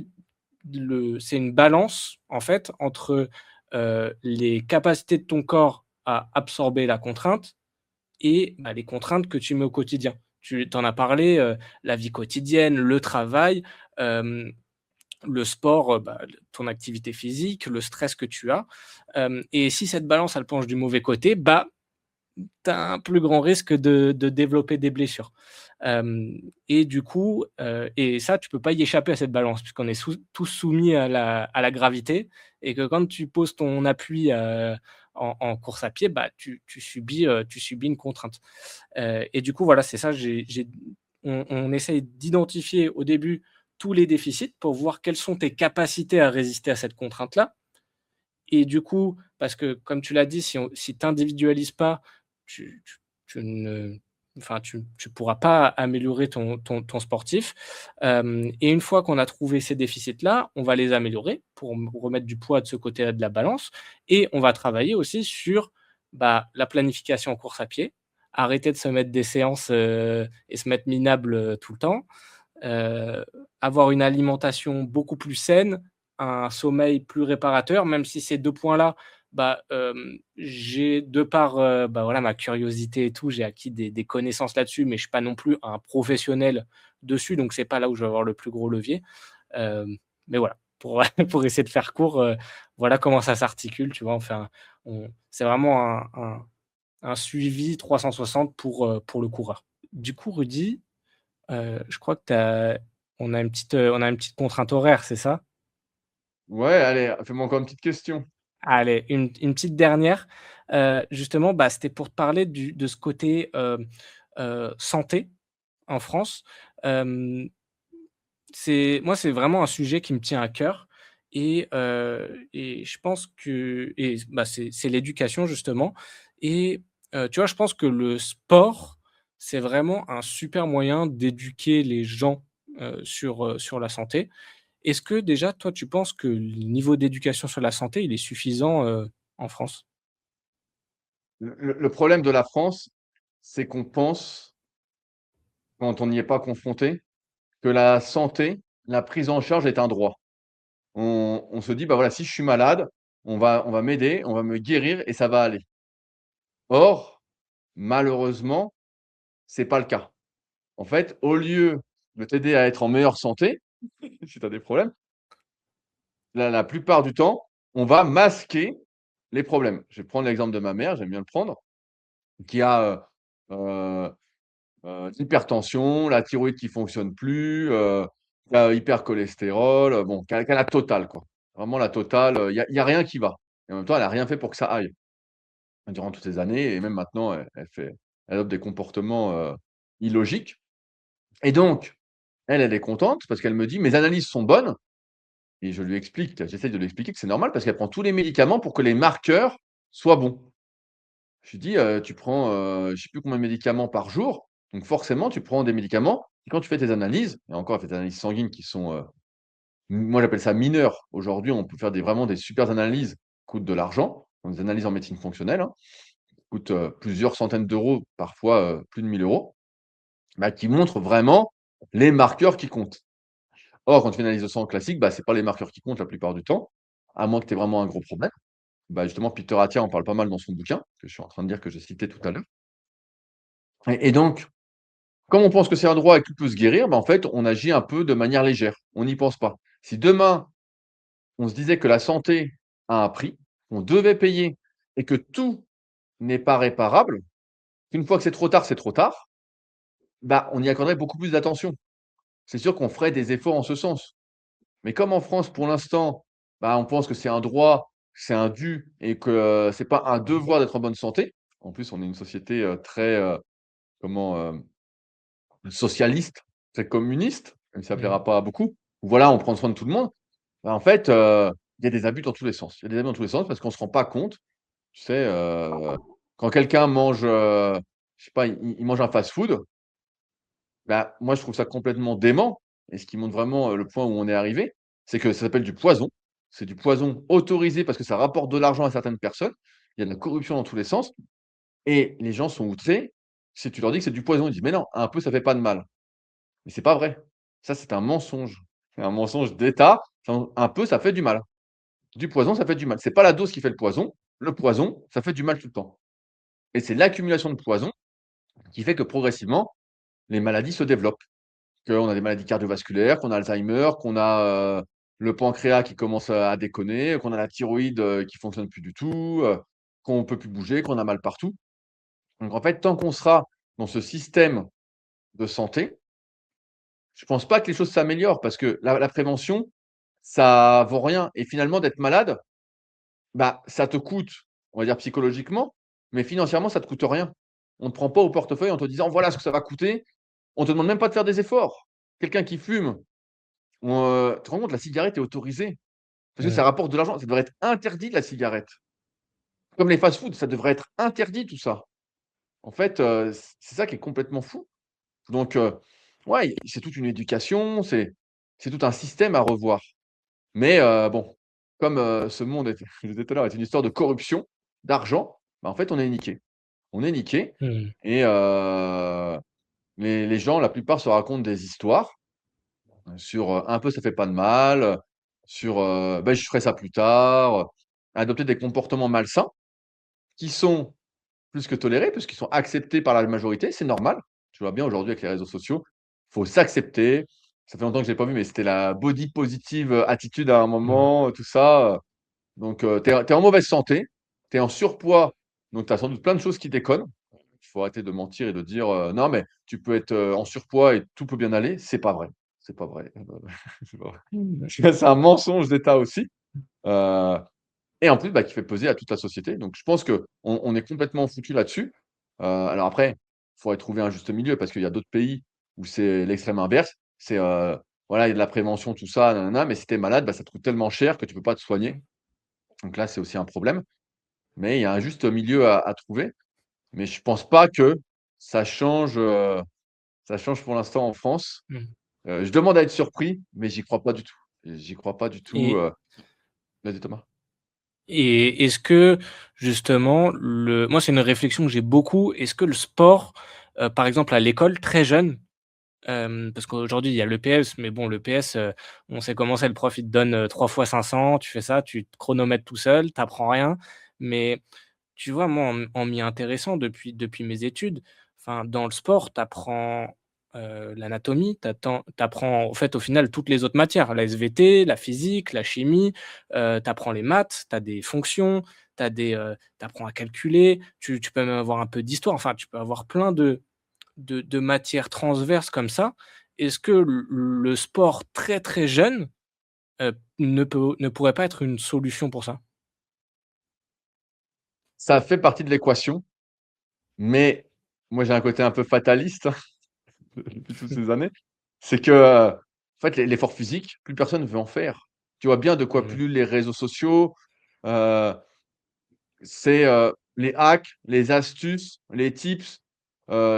c'est une balance, en fait, entre, les capacités de ton corps à absorber la contrainte et bah, les contraintes que tu mets au quotidien. Tu en as parlé, la vie quotidienne, le travail, hem, le sport, bah, ton activité physique, le stress que tu as, et si cette balance, elle penche du mauvais côté, bah, tu as un plus grand risque de développer des blessures. Et du coup, et ça, tu peux pas y échapper à cette balance puisqu'on est tous soumis à la gravité et que quand tu poses ton appui, en course à pied, bah, tu subis une contrainte. Et du coup, voilà, c'est ça, on essaye d'identifier au début tous les déficits pour voir quelles sont tes capacités à résister à cette contrainte-là et du coup, parce que comme tu l'as dit, si tu individualises pas, tu ne enfin, tu pourras pas améliorer ton sportif. Et une fois qu'on a trouvé ces déficits-là, on va les améliorer pour remettre du poids de ce côté-là de la balance et on va travailler aussi sur, bah, la planification en course à pied. Arrêter de se mettre des séances, et se mettre minable, tout le temps. Heu, Avoir une alimentation beaucoup plus saine, un sommeil plus réparateur, même si ces 2 points-là, bah, j'ai de par, bah, voilà, ma curiosité et tout, j'ai acquis des connaissances là-dessus, mais je suis pas non plus un professionnel dessus, donc c'est pas là où je vais avoir le plus gros levier. Mais voilà, pour pour essayer de faire court, voilà comment ça s'articule, tu vois? C'est vraiment un suivi 360 pour le coureur. Du coup, Rudy, je crois que on a une petite contrainte horaire, c'est ça? Ouais, allez, fais-moi encore une petite question. Allez, une petite dernière, justement, bah, c'était pour te parler de ce côté, santé en France. Hem, c'est vraiment un sujet qui me tient à cœur et je pense que bah, c'est l'éducation justement et tu vois, je pense que le sport, c'est vraiment un super moyen d'éduquer les gens, sur la santé. Est-ce que déjà, toi, tu penses que le niveau d'éducation sur la santé, il est suffisant, en France? Le problème de la France, c'est qu'on pense, quand on n'y est pas confronté, que la santé, la prise en charge est un droit. On se dit: «Bah, voilà, si je suis malade, on va m'aider, on va me guérir et ça va aller». Or, malheureusement, c'est pas le cas. En fait, au lieu de t'aider à être en meilleure santé, si tu as des problèmes, la plupart du temps, on va masquer les problèmes. Je vais prendre l'exemple de ma mère, j'aime bien le prendre, qui a, heu l'hypertension, la thyroïde qui fonctionne plus, qui a hypercholestérol, bon, qui a la totale, quoi. Vraiment la totale, il y a rien qui va et en même temps, elle a rien fait pour que ça aille, durant toutes ces années et même maintenant, elle adopte des comportements, illogiques et donc elle est contente parce qu'elle me dit: «Mes analyses sont bonnes» et je lui explique, j'essaie de lui expliquer que c'est normal parce qu'elle prend tous les médicaments pour que les marqueurs soient bons. Je lui dis: «Tu prends, je sais plus combien de médicaments par jour, donc forcément tu prends des médicaments et quand tu fais tes analyses» et encore elle fait des analyses sanguines qui sont, moi j'appelle ça mineures. Aujourd'hui, on peut faire vraiment des super analyses, qui coûtent de l'argent, donc des analyses en médecine fonctionnelle, hein, qui coûtent, plusieurs centaines d'euros, parfois, plus de 1 000 €, bah, qui montrent vraiment les marqueurs qui comptent. Or, quand tu fais une analyse de sang classique, bah, c'est pas les marqueurs qui comptent la plupart du temps, à moins que tu aies vraiment un gros problème. Bah, justement, Peter Attia en parle pas mal dans son bouquin, que je suis en train de dire, que j'ai cité tout à l'heure et donc comme on pense que c'est un droit et que tout peut se guérir, bah, en fait, on agit un peu de manière légère. On n'y pense pas. Si demain, on se disait que la santé a un prix, on devait payer et que tout n'est pas réparable, qu'une fois que c'est trop tard, bah, on y accorderait beaucoup plus d'attention. C'est sûr qu'on ferait des efforts en ce sens. Mais comme en France, pour l'instant, bah, on pense que c'est un droit, c'est un dû et que, c'est pas un devoir d'être en bonne santé. En plus, on est une société, très, comment, socialiste, très communiste, même si ça Mmh. plaira pas à beaucoup, où voilà, on prend soin de tout le monde. Bah, en fait, il y a des abus dans tous les sens. Il y a des abus dans tous les sens parce qu'on se rend pas compte, tu sais, quand quelqu'un mange, je sais pas, il mange un fast-food, bah, moi je trouve ça complètement dément et ce qui montre vraiment, le point où on est arrivé, c'est que ça s'appelle du poison. C'est du poison autorisé parce que ça rapporte de l'argent à certaines personnes. Il y a de la corruption dans tous les sens et les gens sont outrés. Si tu leur dis que c'est du poison, ils disent: «Mais non, un peu ça fait pas de mal». Mais c'est pas vrai. Ça, c'est un mensonge. C'est un mensonge d'État. Enfin, un peu, ça fait du mal. Du poison, ça fait du mal. C'est pas la dose qui fait le poison, ça fait du mal tout le temps et c'est l'accumulation de poison qui fait que progressivement, les maladies se développent. Qu'on a des maladies cardiovasculaires, qu'on a Alzheimer, qu'on a, le pancréas qui commence, à déconner, qu'on a la thyroïde, qui fonctionne plus du tout, qu'on peut plus bouger, qu'on a mal partout. Donc en fait, tant qu'on sera dans ce système de santé, je pense pas que les choses s'améliorent parce que la prévention, ça vaut rien et finalement d'être malade, bah, ça te coûte, on va dire psychologiquement, mais financièrement, ça te coûte rien. On ne te prend pas au portefeuille en te disant: «Voilà ce que ça va coûter». On te demande même pas de faire des efforts. Quelqu'un qui fume, tu te rends compte, la cigarette est autorisée parce que Mmh. ça rapporte de l'argent. Ça devrait être interdit la cigarette. Comme les fast-food, ça devrait être interdit tout ça. En fait, c'est ça qui est complètement fou. Donc ouais, c'est toute une éducation, c'est tout un système à revoir. Mais bon, comme, ce monde est je le disais tout à l'heure, est une histoire de corruption, d'argent, bah, en fait, on est niqué. On est niqué Mmh. et les gens, la plupart, se racontent des histoires, sur, un peu ça fait pas de mal, sur, bah, je ferai ça plus tard, adopter des comportements malsains qui sont plus que tolérés puisqu'ils sont acceptés par la majorité, c'est normal. Tu vois bien aujourd'hui avec les réseaux sociaux, faut s'accepter. Ça fait longtemps que je l'ai pas vu, mais c'était la body positive, attitude à un Mmh. moment, tout ça, donc tu es en mauvaise santé, tu es en surpoids, donc tu as sans doute plein de choses qui déconnent. Il faut arrêter de mentir et de dire, «Non mais tu peux être, en surpoids et tout peut bien aller». C'est pas vrai, c'est pas vrai, c'est pas vrai. C'est un mensonge d'État aussi, heu et en plus, bah, qui fait peser à toute la société. Donc je pense qu'on est complètement foutu là-dessus. Alors après, il faudrait trouver un juste milieu parce qu'il y a d'autres pays où c'est l'extrême inverse. C'est, voilà, il y a de la prévention, tout ça, nin mais si tu es malade, bah, ça te coûte tellement cher que tu peux pas te soigner. Donc là, c'est aussi un problème. Mais il y a un juste milieu à trouver. Mais je pense pas que ça change, ça change pour l'instant en France. Mmh. Je demande à être surpris, mais j'y crois pas du tout. J'y crois pas du tout, Et vas-y Thomas. est-ce que justement moi c'est une réflexion que j'ai beaucoup, est-ce que le sport, par exemple à l'école très jeune, parce qu'aujourd'hui il y a l'EPS, mais bon l'EPS, on sait comment c'est, le prof il te donne, 3 fois 500, tu fais ça, tu te chronomètres tout seul, tu apprends rien. Mais tu vois, moi, en m'y intéressant depuis mes études, enfin, dans le sport, tu apprends, l'anatomie, tu apprends, en fait, au final, toutes les autres matières, la SVT, la physique, la chimie, tu apprends les maths, tu as des fonctions, tu apprends à calculer, tu peux même avoir un peu d'histoire, enfin, tu peux avoir plein de matières transverses comme ça. Est-ce que le sport très, très jeune, ne pourrait pas être une solution pour ça? Ça fait partie de l'équation, mais moi j'ai un côté un peu fataliste, hein, depuis toutes ces années. C'est que, en fait, l'effort physique, plus personne veut en faire. Tu vois bien de quoi Mmh. pullulent les réseaux sociaux, heu, c'est, les hacks, les astuces, les tips,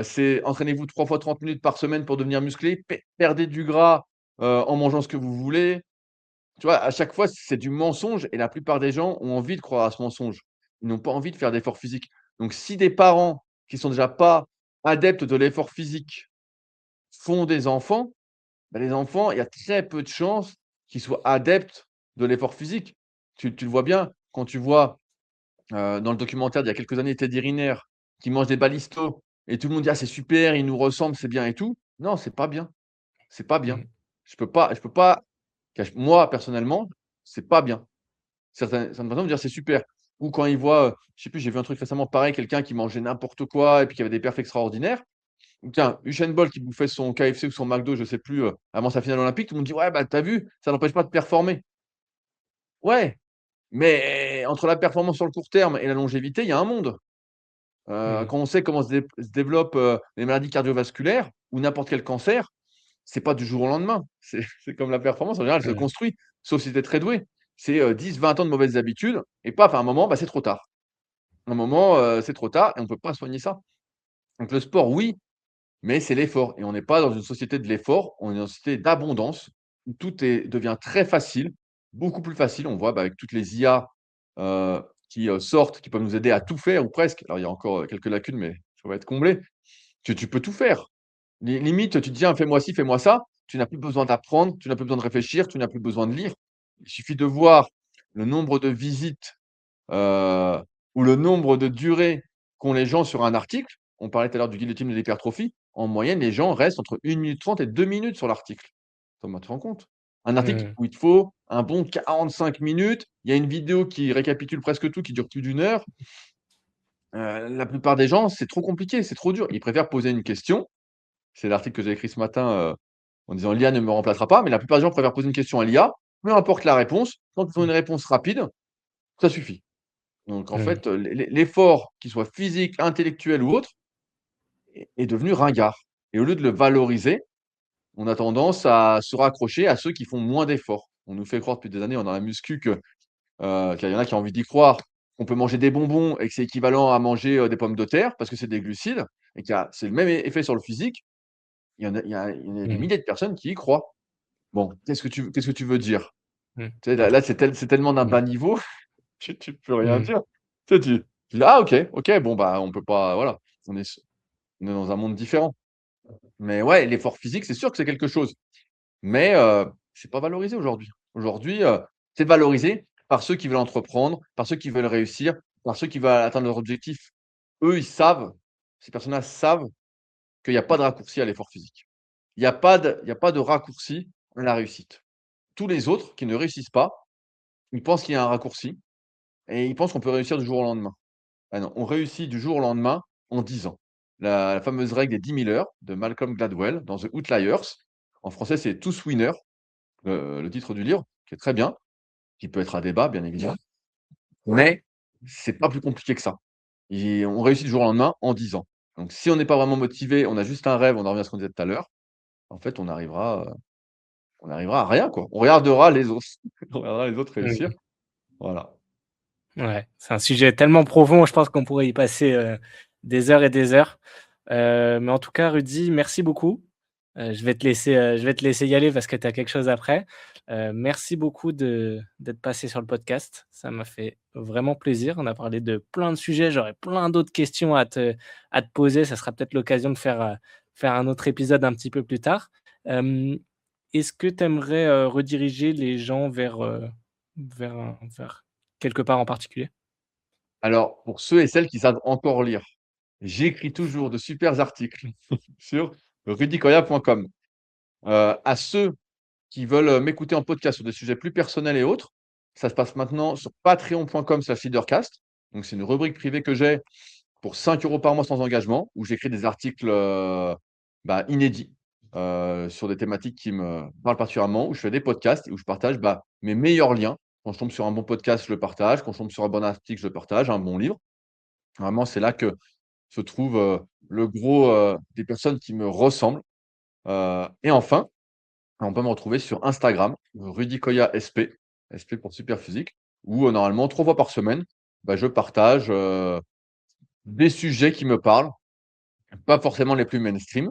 c'est entraînez-vous 3 fois 30 minutes par semaine pour devenir musclé, perdez du gras, en mangeant ce que vous voulez. Tu vois, à chaque fois, c'est du mensonge et la plupart des gens ont envie de croire à ce mensonge. Ils n'ont pas envie de faire d'efforts physiques. Donc si des parents qui sont déjà pas adeptes de l'effort physique font des enfants, bah, les enfants, il y a très peu de chances qu'ils soient adeptes de l'effort physique. Tu le vois bien quand tu vois, dans le documentaire d'il y a quelques années, Teddy Riner qui mange des balistos et tout le monde dit: «Ah c'est super, il nous ressemble, c'est bien et tout». Non, c'est pas bien, c'est pas bien. Mmh. Je peux pas moi personnellement, c'est pas bien. Certaines personnes vont dire: «C'est super» ou quand ils voient, je sais plus, j'ai vu un truc récemment pareil, quelqu'un qui mangeait n'importe quoi et puis qui avait des perfs extraordinaires. Ou tiens, Usain Bolt qui bouffait son KFC ou son McDo, je sais plus, avant sa finale olympique, tout le monde dit: «Ouais, bah, tu as vu, ça n'empêche pas de performer». Ouais, mais entre la performance sur le court terme et la longévité, il y a un monde. Mmh. Quand on sait comment se développent, les maladies cardiovasculaires ou n'importe quel cancer, c'est pas du jour au lendemain. C'est comme la performance, en général, elle se Mmh. construit, sauf si tu es très doué. C'est, 10-20 ans de mauvaises habitudes et paf, à un moment, bah, c'est trop tard. À un moment, c'est trop tard et on peut pas soigner ça. Donc le sport, oui, mais c'est l'effort et on n'est pas dans une société de l'effort, on est dans une société d'abondance où tout devient très facile, beaucoup plus facile. On voit, bah, avec toutes les IA, qui, sortent, qui peuvent nous aider à tout faire ou presque. Alors il y a encore, quelques lacunes, mais ça va être comblé. Tu peux tout faire. Limite, tu te dis: «Ah, fais-moi ci, fais-moi ça». Tu n'as plus besoin d'apprendre, tu n'as plus besoin de réfléchir, tu n'as plus besoin de lire. Il suffit de voir le nombre de visites, heu, ou le nombre de durées qu'ont les gens sur un article. On parlait tout à l'heure du guillotine de l'hypertrophie. En moyenne, les gens restent entre 1 minute 30 et 2 minutes sur l'article. Thomas, tu te rends compte? Un article Mmh. où il te faut un bon 45 minutes, il y a une vidéo qui récapitule presque tout, qui dure plus d'1 heure. La plupart des gens, c'est trop compliqué, c'est trop dur. Ils préfèrent poser une question. C'est l'article que j'ai écrit ce matin, en disant: «L'IA ne me remplacera pas», mais la plupart des gens préfèrent poser une question à l'IA, peu importe la réponse, tant qu'ils ont une réponse rapide, ça suffit. Donc en Mmh. fait, l'effort, qu'il soit physique, intellectuel ou autre, est devenu ringard et au lieu de le valoriser, on a tendance à se raccrocher à ceux qui font moins d'efforts. On nous fait croire depuis des années, dans la muscu qu'il y en a qui ont envie d'y croire, qu'on peut manger des bonbons et que c'est équivalent à manger, des pommes de terre parce que c'est des glucides et qu'il y a c'est le même effet sur le physique. Il y a des Mmh. milliers de personnes qui y croient. Bon, qu'est-ce que tu veux dire? Mmh. Tu sais, Bah, là, c'est tellement d'un mmh. bas niveau, tu peux rien Mmh. dire. Tu sais, tu dis: «Ah OK, OK, bon, bah, on peut pas» voilà, on est s on est dans un monde différent. Mais ouais, l'effort physique, c'est sûr que c'est quelque chose, mais c'est pas valorisé aujourd'hui. Aujourd'hui, c'est valorisé par ceux qui veulent entreprendre, par ceux qui veulent réussir, par ceux qui veulent atteindre leurs objectifs. Eux, ils savent, ces personnes-là savent qu'il y a pas de raccourci à l'effort physique. Il y a pas de raccourci à la réussite. Tous les autres qui ne réussissent pas, ils pensent qu'il y a un raccourci et ils pensent qu'on peut réussir du jour au lendemain. Ah non, on réussit du jour au lendemain en 10 ans. La fameuse règle des 10 000 heures de Malcolm Gladwell dans The Outliers. En français, c'est Tous Winners, le titre du livre, qui est très bien, qui peut être à débat, bien évidemment, mais c'est pas plus compliqué que ça. Et on réussit du jour au lendemain en 10 ans. Donc si on n'est pas vraiment motivé, on a juste un rêve, on en revient à ce qu'on disait tout à l'heure, en fait, on arrivera à rien, quoi. On regardera les autres, on regardera les autres réussir, Mmh. voilà. Ouais, c'est un sujet tellement profond, je pense qu'on pourrait y passer, des heures et des heures. Mais en tout cas, Rudy, merci beaucoup. Je vais te laisser y aller parce que tu as quelque chose après. Merci beaucoup d'être passé sur le podcast. Ça m'a fait vraiment plaisir. On a parlé de plein de sujets. J'aurais plein d'autres questions à te poser. Ça sera peut-être l'occasion de faire un autre épisode un petit peu plus tard. Hem, Est-ce que tu aimerais, rediriger les gens vers quelque part en particulier? Alors, pour ceux et celles qui savent encore lire, j'écris toujours de super articles sur rudykoya.com. À ceux qui veulent, m'écouter en podcast sur des sujets plus personnels et autres, ça se passe maintenant sur patreon.com/leadercast. Donc c'est une rubrique privée que j'ai pour 5 € par mois sans engagement, où j'écris des articles, inédits, sur des thématiques qui me parlent particulièrement, où je fais des podcasts et où je partage, mes meilleurs liens. Quand je tombe sur un bon podcast, je le partage. Quand je tombe sur un bon article, je le partage, un bon livre. Vraiment, c'est là que se trouve, le gros, des personnes qui me ressemblent. Et enfin, on peut me retrouver sur Instagram, rudykoya SP, SP pour Superphysique, où, normalement 3 fois par semaine, je partage, des sujets qui me parlent, pas forcément les plus mainstream,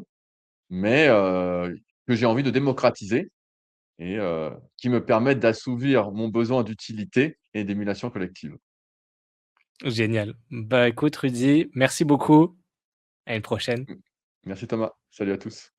mais que j'ai envie de démocratiser et qui me permettent d'assouvir mon besoin d'utilité et d'émulation collective. Génial. Bah écoute, Rudy, merci beaucoup. À une prochaine. Mmh. Merci Thomas. Salut à tous.